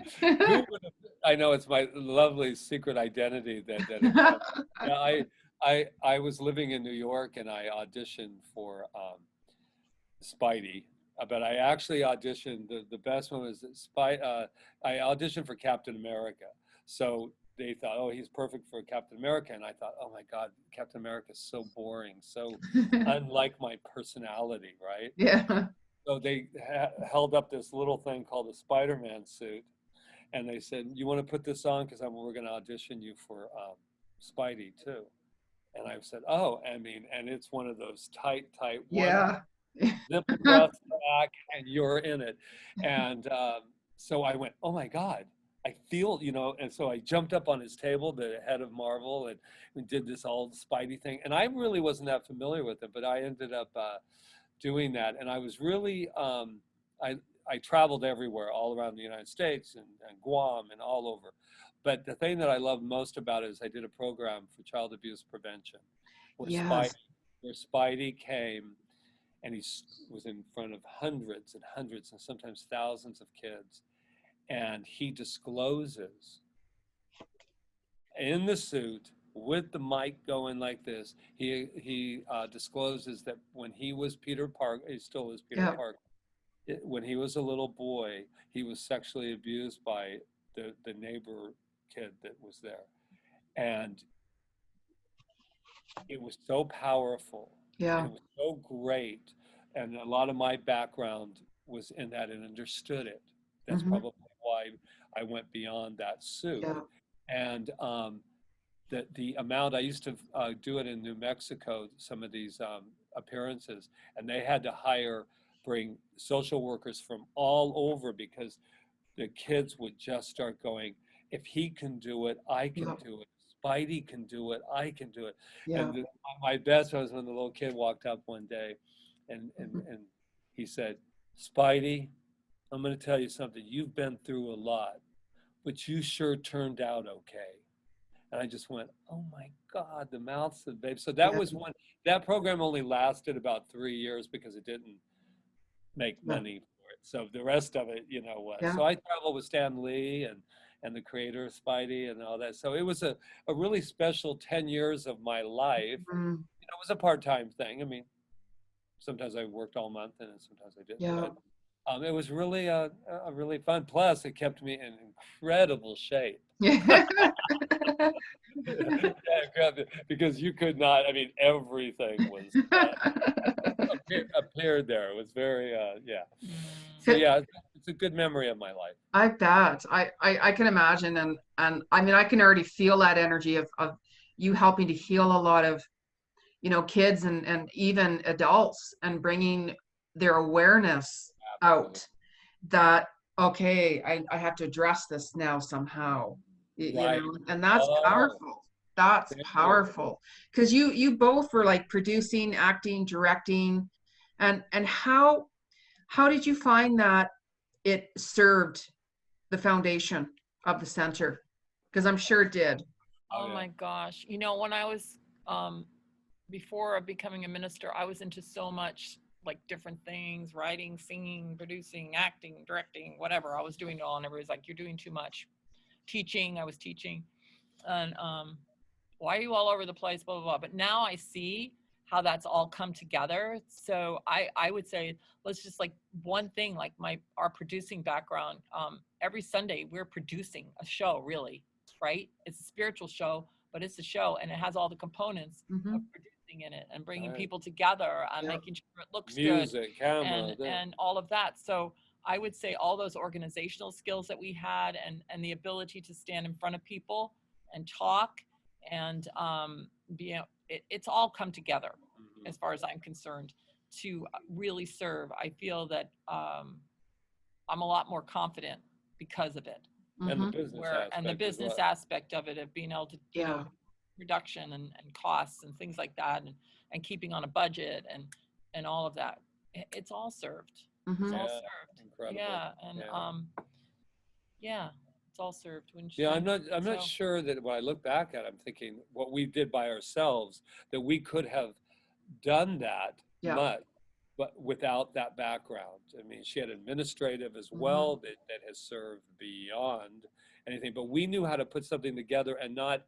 I know, it's my lovely secret identity I was living in New York, and I auditioned for Spidey, but I actually auditioned, the best one was I auditioned for Captain America. So they thought, oh, he's perfect for Captain America. And I thought, oh my God, Captain America is so boring, so unlike my personality, right? Yeah. So they held up this little thing called a Spider-Man suit, and they said, you want to put this on, because we're going to audition you for Spidey too. And I said, oh, and it's one of those tight Yeah. zip across the back, and you're in it. And so I went, oh my God, I feel, and so I jumped up on his table, the head of Marvel, and we did this old Spidey thing. And I really wasn't that familiar with it, but I ended up doing that. And I was really, I traveled everywhere, all around the United States and Guam and all over. But the thing that I love most about it is I did a program for child abuse prevention, where Spidey came, and he was in front of hundreds and hundreds and sometimes thousands of kids. And he discloses in the suit with the mic going like this, he discloses that when he was Peter Parker, he still is Peter Parker, when he was a little boy, he was sexually abused by the neighbor kid that was there. And it was so powerful. And it was so great. And a lot of my background was in that and understood it. That's probably why I went beyond that suit. And the amount, I used to do it in New Mexico, some of these appearances, and they had to bring social workers from all over, because the kids would just start going, if he can do it, I can do it. Spidey can do it, I can do it. And my best was when the little kid walked up one day, and he said, Spidey, I'm going to tell you something. You've been through a lot, but you sure turned out okay. And I just went, oh my God, the mouths of babe. So that was one. That program only lasted about 3 years because it didn't make money for it. So the rest of it, was. So I traveled with Stan Lee and the creator of Spidey and all that. So it was a really special 10 years of my life. It was a part-time thing. I mean, sometimes I worked all month and then sometimes I didn't. Yeah. But it was really a really fun. Plus, it kept me in incredible shape. Yeah. Yeah, because you could not. I mean, everything was appeared there. It was very yeah. So yeah, it's a good memory of my life. I bet. I can imagine, and I mean I can already feel that energy of you helping to heal a lot of, you know, kids and even adults, and bringing their awareness out that, okay, I have to address this now somehow, you Right. know, and that's Oh, powerful. That's thank you. powerful, because you both were like producing, acting, directing, and how did you find that it served the foundation of the center? Because I'm sure it did. Oh yeah. my gosh. You know, when I was, before becoming a minister, I was into so much like different things, writing, singing, producing, acting, directing, whatever. I was doing it all, and everybody's like, you're doing too much. Teaching, I was teaching. And why are you all over the place, blah, blah, blah. But now I see how that's all come together. So I would say, let's just like one thing, like our producing background, every Sunday we're producing a show, really, right? It's a spiritual show, but it's a show, and it has all the components Mm-hmm. of producing in it and bringing people together and Yep. making sure it looks Music, good camera, and all of that. So I would say all those organizational skills that we had and the ability to stand in front of people and talk and it's all come together as far as I'm concerned to really serve. I feel that I'm a lot more confident because of it. and the business aspect. And the business aspect of it, of being able to, you know, production and costs and things like that, and keeping on a budget and all of that. It's all served. It's all served. Incredible. Yeah. And yeah, it's all served. I'm not sure that when I look back at it, I'm thinking what we did by ourselves, that we could have done that much, but without that background. I mean, she had administrative as well that has served beyond anything, but we knew how to put something together. And not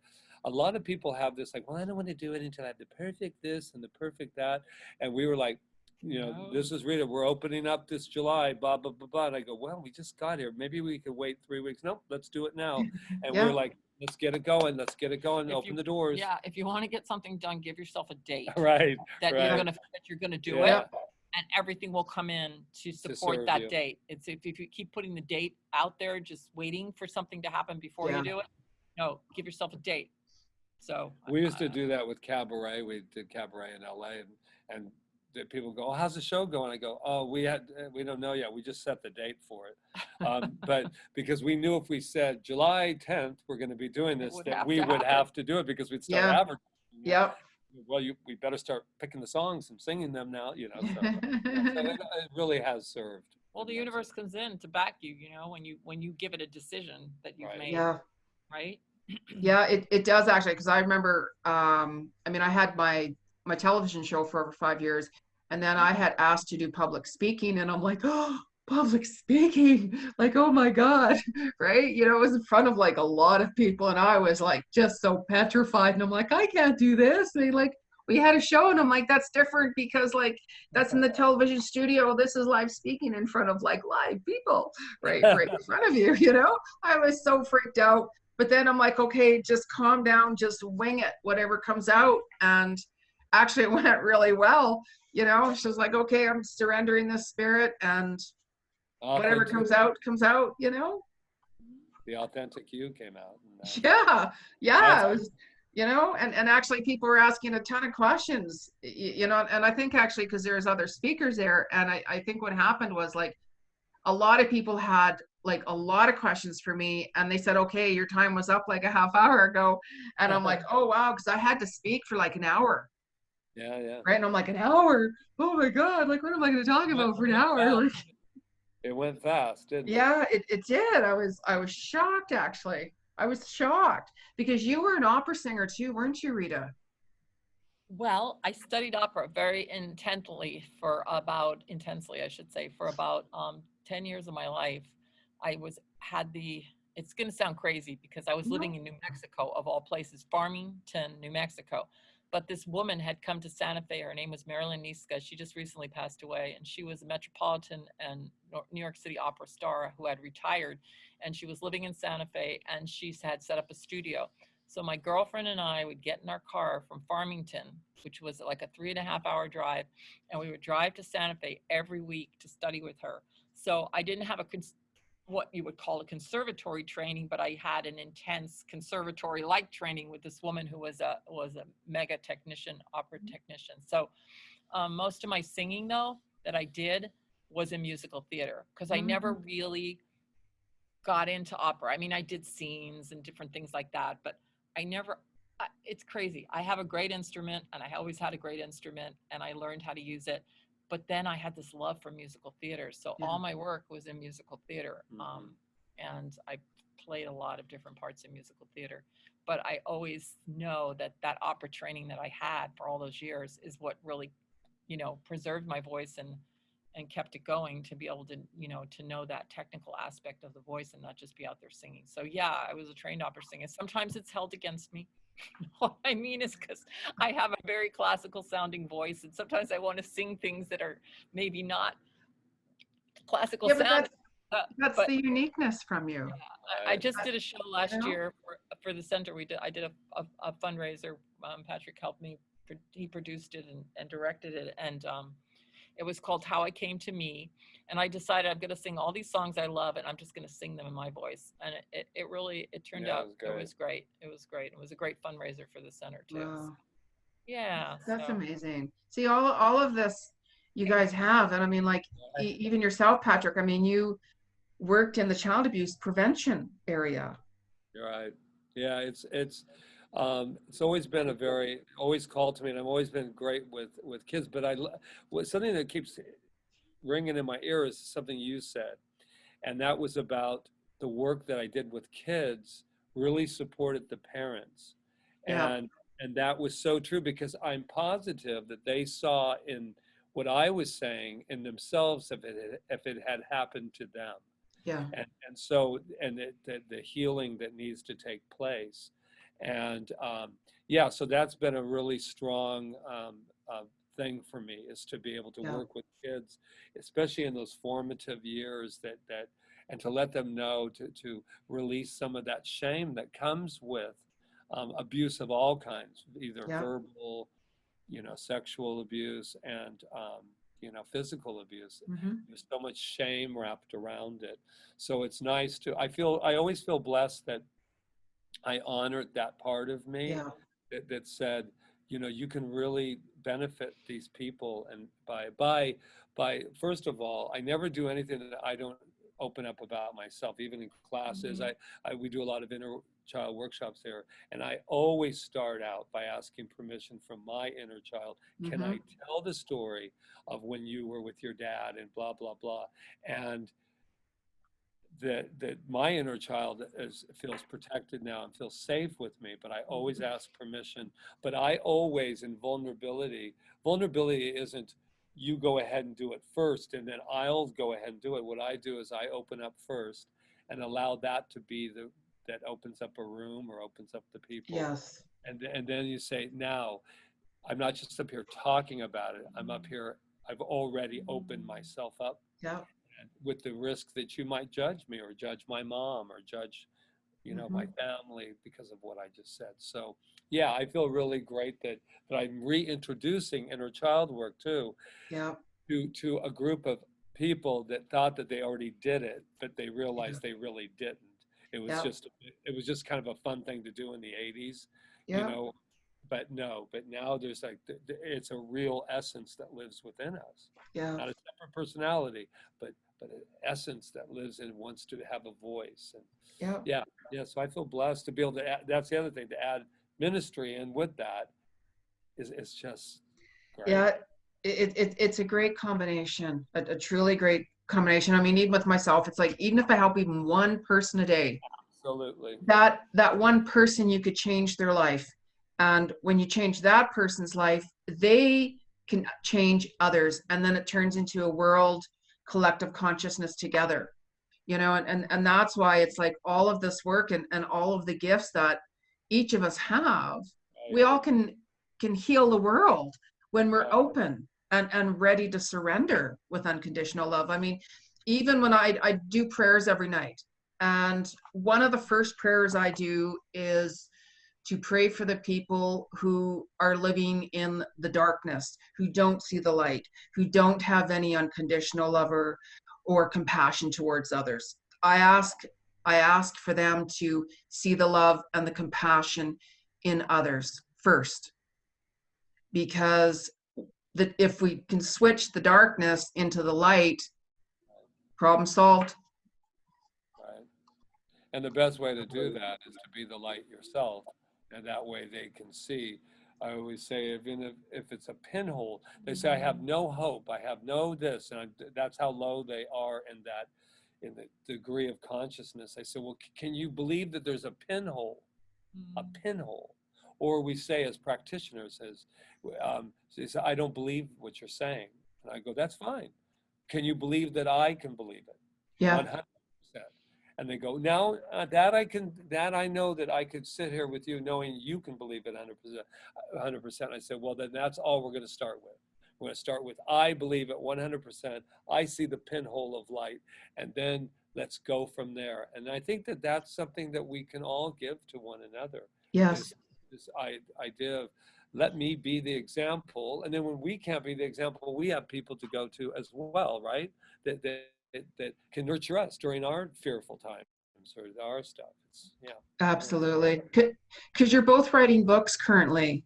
a lot of people have this like, well, I don't want to do it until I have the perfect this and the perfect that. And we were like, you know, this is Rita, we're opening up this July, blah, blah, blah, blah. And I go, well, we just got here. Maybe we could wait 3 weeks. Nope, let's do it now. And we're like, let's get it going. Let's get it going. Open the doors. Yeah, if you want to get something done, give yourself a date. Right. That you're gonna do it, and everything will come in to support that date. It's if you keep putting the date out there, just waiting for something to happen before you do it. No, give yourself a date. So we used to do that with cabaret. We did cabaret in LA, and people go, oh, how's the show going? I go, oh, we don't know yet. We just set the date for it. But because we knew if we said July 10th, we're going to be doing this, that we would have to do it because we'd start advertising. Yep. Well, we better start picking the songs and singing them now, you know. So, so it really has served. Well, the universe comes in to back you, you know, when you give it a decision that you've made. Yeah. Right. Yeah, it does actually, because I remember, I mean, I had my television show for over 5 years, and then I had asked to do public speaking, and I'm like, oh, public speaking, like, oh my God, right? You know, it was in front of like a lot of people, and I was like just so petrified, and I'm like, I can't do this. And like, we had a show, and I'm like, that's different because like that's in the television studio. This is live speaking in front of like live people, right in front of you. You know, I was so freaked out. But then I'm like, okay, just calm down, just wing it, whatever comes out. And actually it went really well. You know, she was like, okay, I'm surrendering this spirit, and whatever comes out, you know? The authentic you came out. Yeah. It was, you know, and actually people were asking a ton of questions, you know, and I think actually, because there's other speakers there, and I think what happened was like, a lot of people had like a lot of questions for me, and they said, okay, your time was up like a half hour ago. And I'm like, oh wow, because I had to speak for like an hour. Yeah. Right. And I'm like, an hour? Oh my God, like what am I going to talk about for an hour? Like, it went fast, didn't it? Yeah, it did. I was shocked, actually. I was shocked because you were an opera singer too, weren't you, Rita? Well, I studied opera very intensely for about 10 years of my life. It's going to sound crazy because I was living in New Mexico, of all places, Farmington, New Mexico. but this woman had come to Santa Fe. Her name was Marilyn Niska. She just recently passed away, and she was a Metropolitan and New York City opera star who had retired, and she was living in Santa Fe, and she had set up a studio. So my girlfriend and I would get in our car from Farmington, which was like a 3.5-hour drive, and we would drive to Santa Fe every week to study with her. So I didn't have what you would call a conservatory training, but I had an intense conservatory-like training with this woman who was a mega technician, opera technician. So most of my singing, though, that I did was in musical theater, because I never really got into opera. I mean, I did scenes and different things like that, but I never, it's crazy. I have a great instrument, and I always had a great instrument, and I learned how to use it. But then I had this love for musical theater. So all my work was in musical theater. And I played a lot of different parts in musical theater. But I always know that that opera training that I had for all those years is what really, you know, preserved my voice and kept it going, to be able to, you know, to know that technical aspect of the voice and not just be out there singing. So yeah, I was a trained opera singer. Sometimes it's held against me. What I mean is, because I have a very classical sounding voice, and sometimes I want to sing things that are maybe not classical sounding. That's the uniqueness from you. Yeah, I just did a show last year for the center. I did a fundraiser. Patrick helped me. He produced it and directed it, and it was called How I Came to Me. And I decided I'm going to sing all these songs I love, and I'm just going to sing them in my voice. And it turned out, it was great. It was great. It was a great fundraiser for the center too. Wow. So, yeah. That's amazing. See, all of this you guys have, and I mean, like, even yourself, Patrick, I mean, you worked in the child abuse prevention area. You're right. Yeah, it's always been always called to me, and I've always been great with kids. But something that keeps ringing in my ear is something you said, and that was about the work that I did with kids really supported the parents, and that was so true, because I'm positive that they saw in what I was saying in themselves if it had happened to them. Yeah. And so the healing that needs to take place. And so that's been a really strong thing for me, is to be able to work with kids, especially in those formative years, and to let them know to release some of that shame that comes with abuse of all kinds, either verbal, sexual abuse, and physical abuse. There's so much shame wrapped around it. So it's nice I always feel blessed that I honored that part of me that said, you can really benefit these people. And by first of all, I never do anything that I don't open up about myself, even in classes. We do a lot of inner child workshops there, and I always start out by asking permission from my inner child. Can I tell the story of when you were with your dad and blah blah blah? And that my inner child feels protected now and feels safe with me, but I always ask permission. But I always, in vulnerability isn't you go ahead and do it first and then I'll go ahead and do it. What I do is I open up first and allow that to be that opens up a room or opens up the people. Yes. And then you say, now, I'm not just up here talking about it. I'm up here, I've already opened myself up. Yeah. With the risk that you might judge me or judge my mom or judge, my family because of what I just said. So yeah, I feel really great that I'm reintroducing inner child work too. Yeah. To a group of people that thought that they already did it, but they realized they really didn't. It was just kind of a fun thing to do in the 80s, but now there's it's a real essence that lives within us. Yeah. Not a separate personality, but an essence that lives and wants to have a voice. And so I feel blessed to be able to add, that's the other thing, to add ministry in with that is just great. Yeah, it's a great combination, a truly great combination. I mean, even with myself, it's like, even if I help even one person a day, absolutely, that one person, you could change their life. And when you change that person's life, they can change others. And then it turns into a world collective consciousness together, and that's why it's like all of this work and all of the gifts that each of us have, we all can can heal the world when we're Yeah. open and ready to surrender with unconditional love. I mean, even when I do prayers every night, and one of the first prayers I do is to pray for the people who are living in the darkness, who don't see the light, who don't have any unconditional love or compassion towards others. I ask for them to see the love and the compassion in others first, because if we can switch the darkness into the light, problem solved. Right. And the best way to do that is to be the light yourself, and that way they can see. I always say, even if it's a pinhole, they say, I have no hope, I have no this, and that's how low they are in the degree of consciousness. I say, well, can you believe that there's a pinhole? A pinhole. Or we say as practitioners, they say, I don't believe what you're saying. And I go, that's fine. Can you believe that I can believe it? Yeah. 100%. And they go, now that I know that I could sit here with you knowing you can believe it 100%. I said, well, then that's all we're going to start with. We're going to start with, I believe it 100%. I see the pinhole of light, and then let's go from there. And I think that that's something that we can all give to one another. Yes. This idea of, let me be the example. And then when we can't be the example, we have people to go to as well, right? That can nurture us during our fearful times or our stuff. Yeah. Absolutely. Because you're both writing books currently,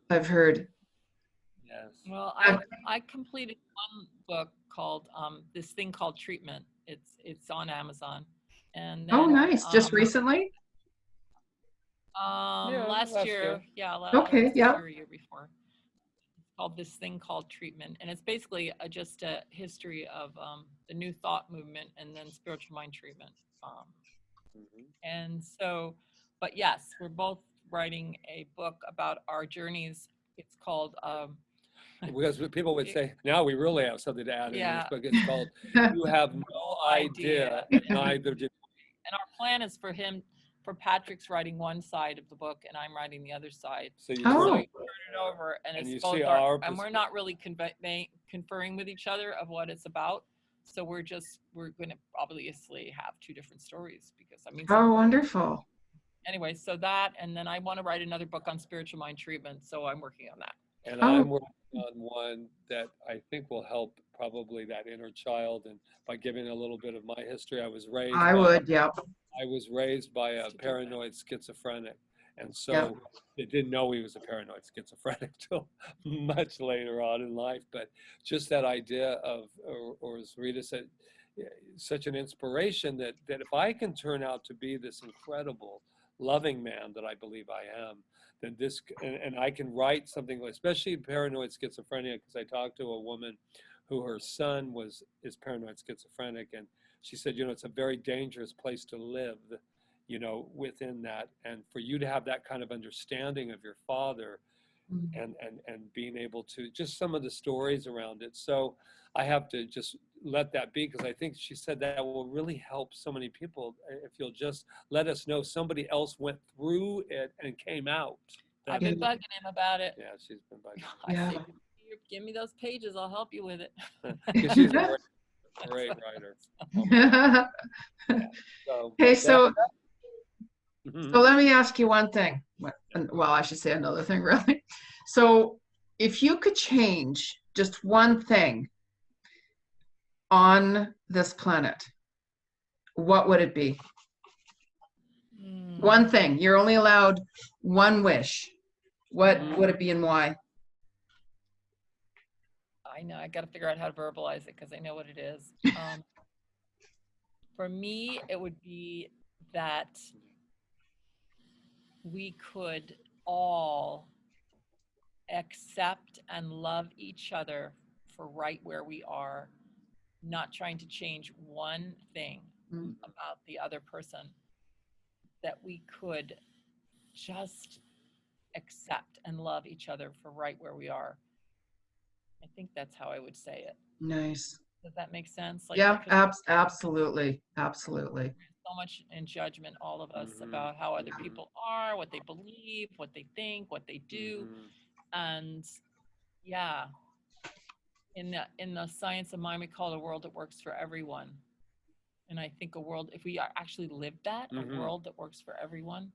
I've heard. Yes. Well, I completed one book called This Thing Called Treatment. It's on Amazon. And then, Oh, nice. Just recently? last year. Yeah, Okay, last yeah. year, year before. It's called This Thing Called Treatment. And it's basically just a history of the New Thought movement and then spiritual mind treatment. And so, but yes, we're both writing a book about our journeys. It's called because people would say, now we really have something to add in this book. It's called You Have No Idea, Neither Do. And our plan is for Patrick's writing one side of the book and I'm writing the other side. So you turn it over, and you it's both see and we're not really conferring with each other of what it's about. So we're going to obviously have two different stories because I mean. Oh, wonderful. Anyway, so that, and then I want to write another book on spiritual mind treatment. So I'm working on that. And I'm working on one that I think will help probably that inner child. And by giving a little bit of my history, I was raised by a paranoid schizophrenic. And so they didn't know he was a paranoid schizophrenic till much later on in life. But just that idea of, or as Rita said, such an inspiration that if I can turn out to be this incredible, loving man that I believe I am, then this, and I can write something, especially paranoid schizophrenia, because I talked to a woman who her son is paranoid schizophrenic, and she said, it's a very dangerous place to live, within that, and for you to have that kind of understanding of your father, and being able to, just some of the stories around it. So I have to just let that be, because I think she said that will really help so many people if you'll just let us know somebody else went through it and came out. I've been bugging him about it. Yeah, she's been bugging. I say, give me those pages, I'll help you with it. She's a great writer. So let me ask you one thing. Well, I should say another thing, really. So if you could change just one thing on this planet, what would it be? One thing. You're only allowed one wish. What would it be and why? I know. I got to figure out how to verbalize it because I know what it is. For me, it would be that we could all accept and love each other for right where we are, not trying to change one thing about the other person, that we could just accept and love each other for right where we are. I think that's how I would say it. Nice. Does that make sense? Absolutely. Absolutely. so much in judgment, all of us, about how other people are, what they believe, what they think, what they do. And yeah, in the science of mind, we call it a world that works for everyone. And I think a world, if we actually lived that, a world that works for everyone,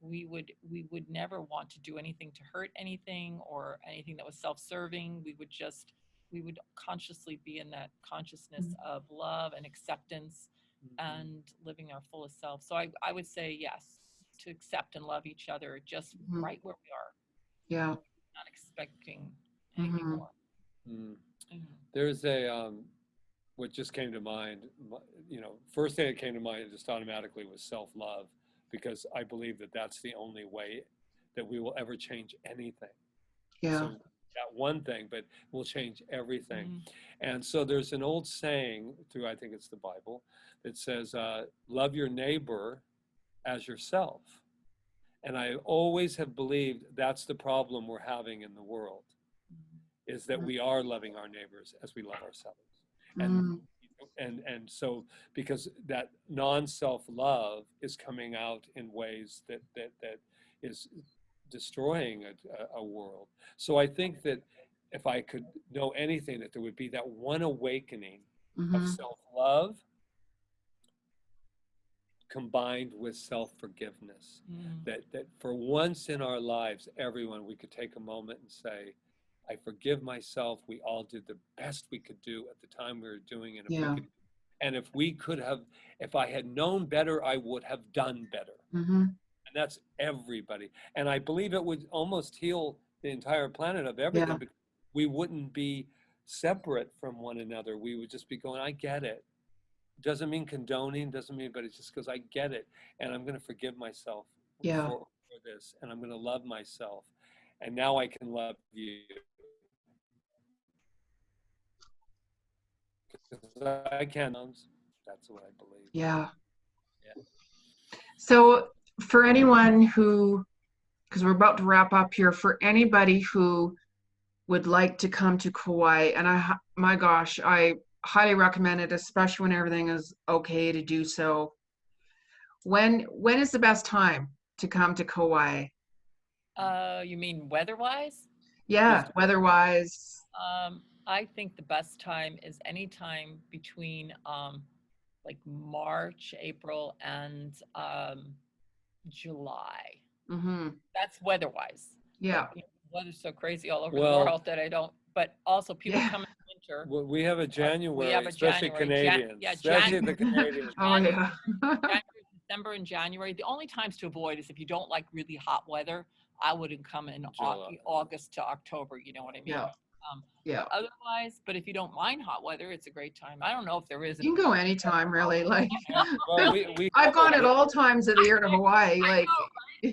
we would never want to do anything to hurt anything or anything that was self-serving. We would consciously be in that consciousness of love and acceptance and living our fullest self. So I would say yes, to accept and love each other just right where we are. Yeah. Not expecting anything more. There's what just came to mind, first thing that came to mind just automatically was self-love, because I believe that that's the only way that we will ever change anything. Yeah. So that one thing, but we'll change everything. And so there's an old saying through, I think it's the Bible, that says, love your neighbor as yourself. And I always have believed that's the problem we're having in the world, is that we are loving our neighbors as we love ourselves. And so, because that non-self-love is coming out in ways that is destroying a world. So I think that if I could know anything, that there would be that one awakening of self-love combined with self-forgiveness. That for once in our lives, everyone, we could take a moment and say, I forgive myself. We all did the best we could do at the time we were doing it. If we could have, if I had known better, I would have done better. And that's everybody. And I believe it would almost heal the entire planet of everything, because we wouldn't be separate from one another. We would just be going, I get it. Doesn't mean condoning, doesn't mean, but it's just because I get it. And I'm going to forgive myself for this. And I'm going to love myself. And now I can love you. I can. That's what I believe. Yeah. So for anyone who, because we're about to wrap up here, for anybody who would like to come to Kauai, and my gosh, I highly recommend it, especially when everything is okay to do so. When is the best time to come to Kauai? You mean weather-wise? Yeah, weather-wise. I think the best time is any time between like March, April, and July. That's weather-wise. Yeah. But, weather's so crazy all over the world that I don't. But also, people come in winter. Well, we have a January, especially Canadians. Especially the Canadians. January, December, and January. The only times to avoid is if you don't like really hot weather. I wouldn't come in August to October. You know what I mean? But otherwise, but if you don't mind hot weather, it's a great time. I don't know if there is. You can go anytime, really. Like, I've gone at all times of the year to Hawaii. Like,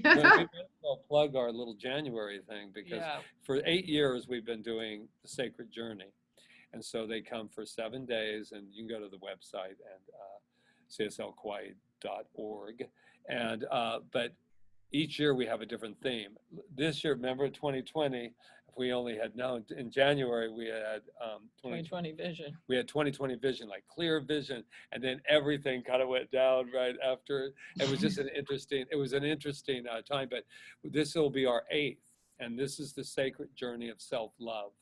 I'll plug our little January thing, because for 8 years we've been doing the Sacred Journey, and so they come for 7 days, and you can go to the website and cslkauai.org, and but each year we have a different theme. This year, remember 2020, if we only had known, in January we had 2020 vision. We had 2020 vision, like clear vision, and then everything kind of went down right after. It was just an interesting time, but this will be our 8th, and this is the Sacred Journey of Self-Love.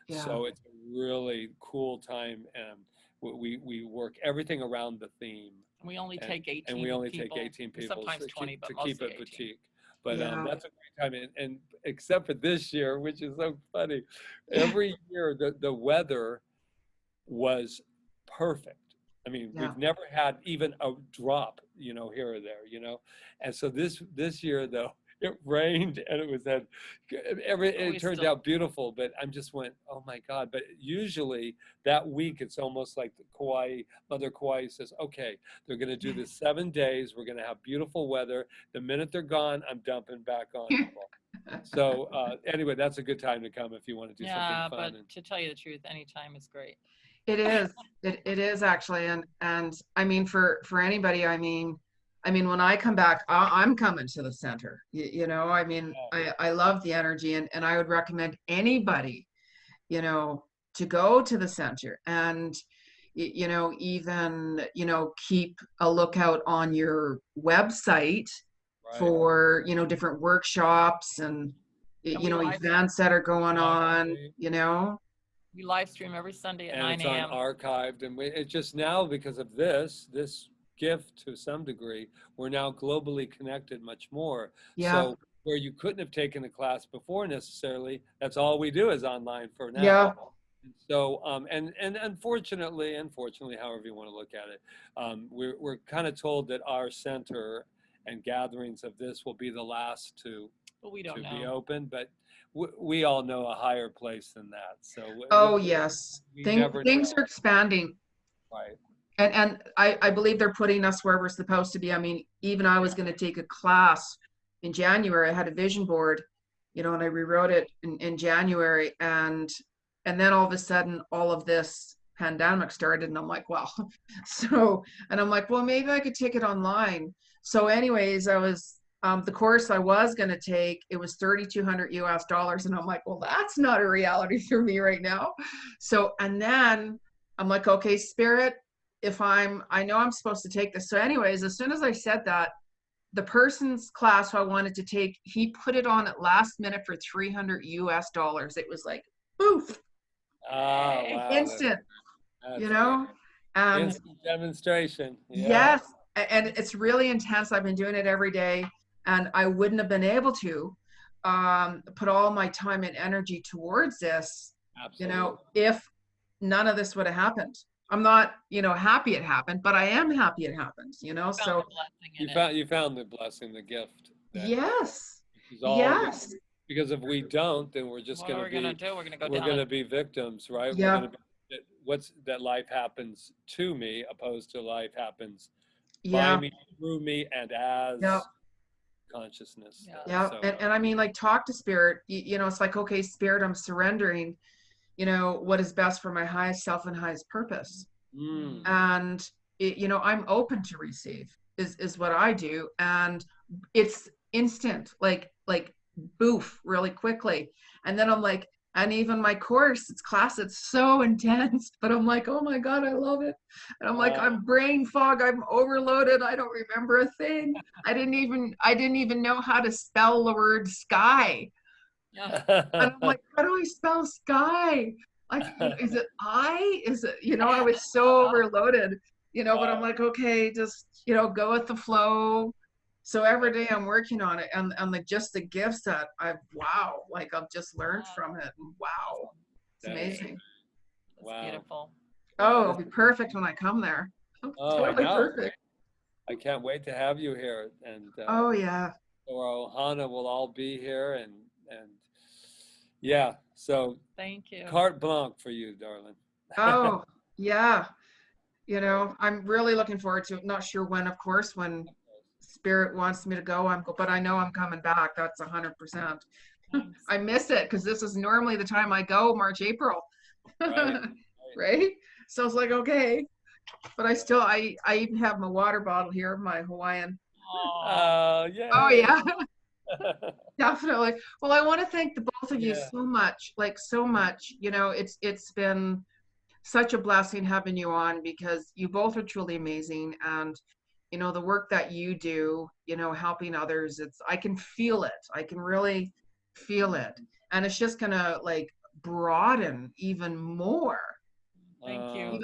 So it's a really cool time, and we work everything around the theme. We only take 18 people. And we only take 18 people. Sometimes 20, but to mostly keep it 18. boutique. But that's a great time. And except for this year, which is so funny, every year the weather was perfect. I mean, we've never had even a drop, here or there, And so this year, though, it rained, and it turned out beautiful, but I just went, oh my God. But usually that week, it's almost like Mother Kauai says, okay, they're going to do this 7 days. We're going to have beautiful weather. The minute they're gone, I'm dumping back on people. So anyway, that's a good time to come if you want to do something fun. But to tell you the truth, any time is great. It is. It is actually. And I mean, for anybody, I mean, when I come back, I'm coming to the center, I mean, I love the energy, and I would recommend anybody, to go to the center. And, you know, even, you know, keep a lookout on your website Right. for, you know, different workshops and, And you we know, live events that are going on, Right. you know. we live stream every Sunday at And 9 it's on a.m. archived, and it's just now because of this gift to some degree, we're now globally connected much more. Yeah. So where you couldn't have taken a class before necessarily, that's all we do is online for Yeah. now. So and unfortunately, however you want to look at it, we're kind of told that our center and gatherings of this will be the last to But we don't be know. open, but we all know a higher place than that. So Oh, yes. we never Things know. are expanding. Right. And I believe they're putting us where we're supposed to be. I mean, even I was going to take a class in January. I had a vision board, you know, and I rewrote it in January. And then all of a sudden, all of this pandemic started. And I'm like, well, and I'm like, well, maybe I could take it online. So anyways, the course I was going to take, it was $3,200 US. And I'm like, well, that's not a reality for me right now. So, and then I'm like, okay, Spirit, I know I'm supposed to take this. So anyways, as soon as I said that, the person's class who I wanted to take, he put it on at last minute for $300 US. It was like, poof, Oh, wow. instant, That's you know? And instant demonstration. Yeah. yes, and it's really intense. I've been doing it every day, and I wouldn't have been able to put all my time and energy towards this, Absolutely. you know, if none of this would have happened. I'm not, you know, happy it happened, but I am happy it happened, you know. So You found the blessing, the gift. yes, All yes, because if we don't, then we're just What are we gonna do? We're gonna go down. We're gonna be victims, right? Yeah. We're gonna be that life happens to me, opposed to life happens yeah, by me, through me, and as yeah, consciousness. yeah. So, And I mean, like, talk to Spirit. You know, it's like, okay, Spirit, I'm surrendering, you know, what is best for my highest self and highest purpose. And you know, I'm open to receive is what I do. And it's instant, like boof, really quickly. And then I'm like, and even my course, it's so intense, but I'm like, oh my God, I love it. And I'm like, I'm brain fog, I'm overloaded, I don't remember a thing. I didn't even know how to spell the word sky. Yeah. And I'm like, how do I spell sky? Like, is it I? Is it, you know, I was so overloaded, you know, but I'm like, okay, just, you know, go with the flow. So every day I'm working on it, and like just the gifts that wow, like I've just learned from it. Wow. It's amazing. Wow. Beautiful. Oh, it'll be perfect when I come there. Totally perfect. I can't wait to have you here. And oh yeah. So our Ohana will all be here, and yeah, so thank you. Carte blanche for you, darling. Oh, yeah. You know, I'm really looking forward to it. Not sure when, of course, when Spirit wants me to go, but I know I'm coming back. That's 100%. I miss it because this is normally the time I go, March, April. Right? So it's like, okay. But I even have my water bottle here, my Hawaiian. Yeah. Oh, yeah. Definitely. Well, I want to thank the both of you so much, like so much. You know, it's been such a blessing having you on, because you both are truly amazing. And, you know, the work that you do, you know, helping others, I can feel it. I can really feel it. And it's just going to like broaden even more. Thank you.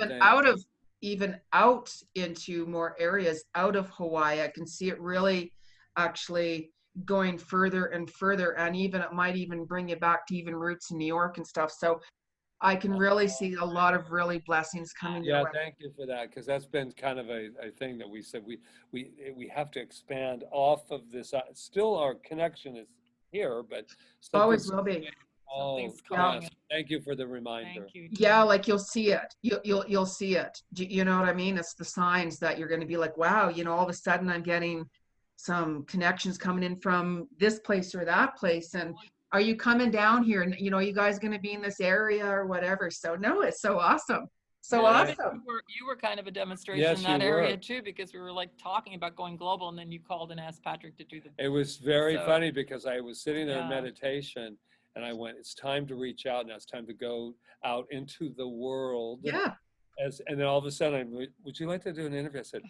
Even out into more areas out of Hawaii. I can see it really actually going further and further, and even it might even bring you back to even roots in New York and stuff. So I can really see a lot of really blessings coming your way. Thank you for that, because that's been kind of a thing that we said we have to expand off of this. Still, our connection is here, but always will be. Yes. Thank you for the reminder. Thank you. Yeah, like you'll see it. You'll see it. You know what I mean? It's the signs that you're going to be like, wow, you know, all of a sudden I'm getting some connections coming in from this place or that place. And are you coming down here? And, you know, you guys going to be in this area or whatever. So no, it's so awesome. So awesome. You were kind of a demonstration in that area too, because we were like talking about going global, and then you called and asked Patrick to do the. It was very funny, because I was sitting there in meditation, and I went, it's time to reach out now. It's time to go out into the world. Yeah. And then all of a sudden, would you like to do an interview? I said,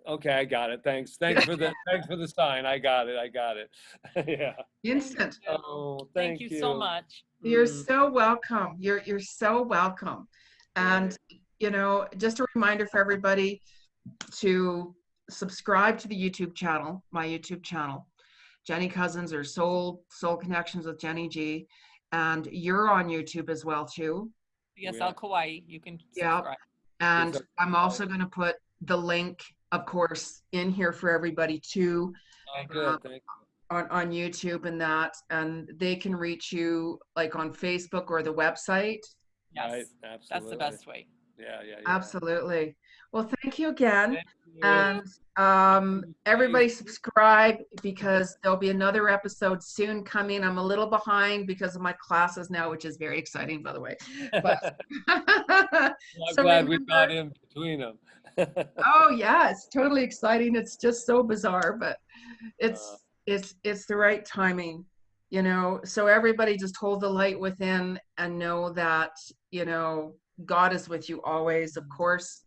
okay, I got it. Thanks thanks for the sign. I got it. Yeah. Instant. Oh, Thank you so much. You're so welcome. You're so welcome. And you know, just a reminder for everybody to subscribe to the YouTube channel, my YouTube channel, Jeni Cousins, or Soul Connections with Jeni Ji. And you're on YouTube as well too. Yes, Kauai. You can Yeah. subscribe. And I'm also going to put the link, of course, in here for everybody too. Oh, good. Thank you. On YouTube and that, and they can reach you like on Facebook or the website. Yes, right, absolutely. That's the best way. Yeah. Absolutely. Well, thank you again. Thank you. And everybody subscribe, because there'll be another episode soon coming. I'm a little behind because of my classes now, which is very exciting, by the way. But I'm so glad we got in between them. Oh yeah, it's totally exciting. It's just so bizarre, but it's the right timing, you know. So everybody just hold the light within and know that, you know, God is with you always. Of course,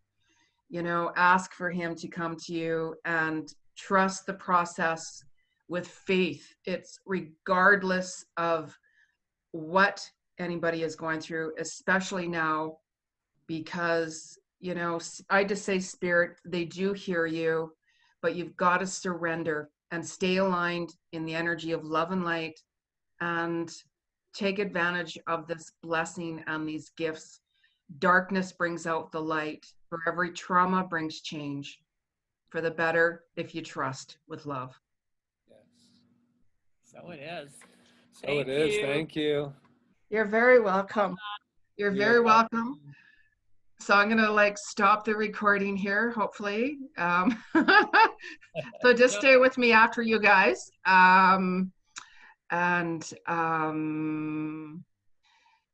you know, ask for him to come to you and trust the process with faith. It's regardless of what anybody is going through, especially now, because, you know, I just say, Spirit, they do hear you, but you've got to surrender and stay aligned in the energy of love and light, and take advantage of this blessing and these gifts. Darkness brings out the light. For every trauma brings change for the better if you trust with love. Yes. So it is. So it is. Thank you. You're very welcome. You're very welcome. So I'm going to like stop the recording here, hopefully. So just stay with me after you guys.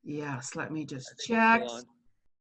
Yes, let me just check.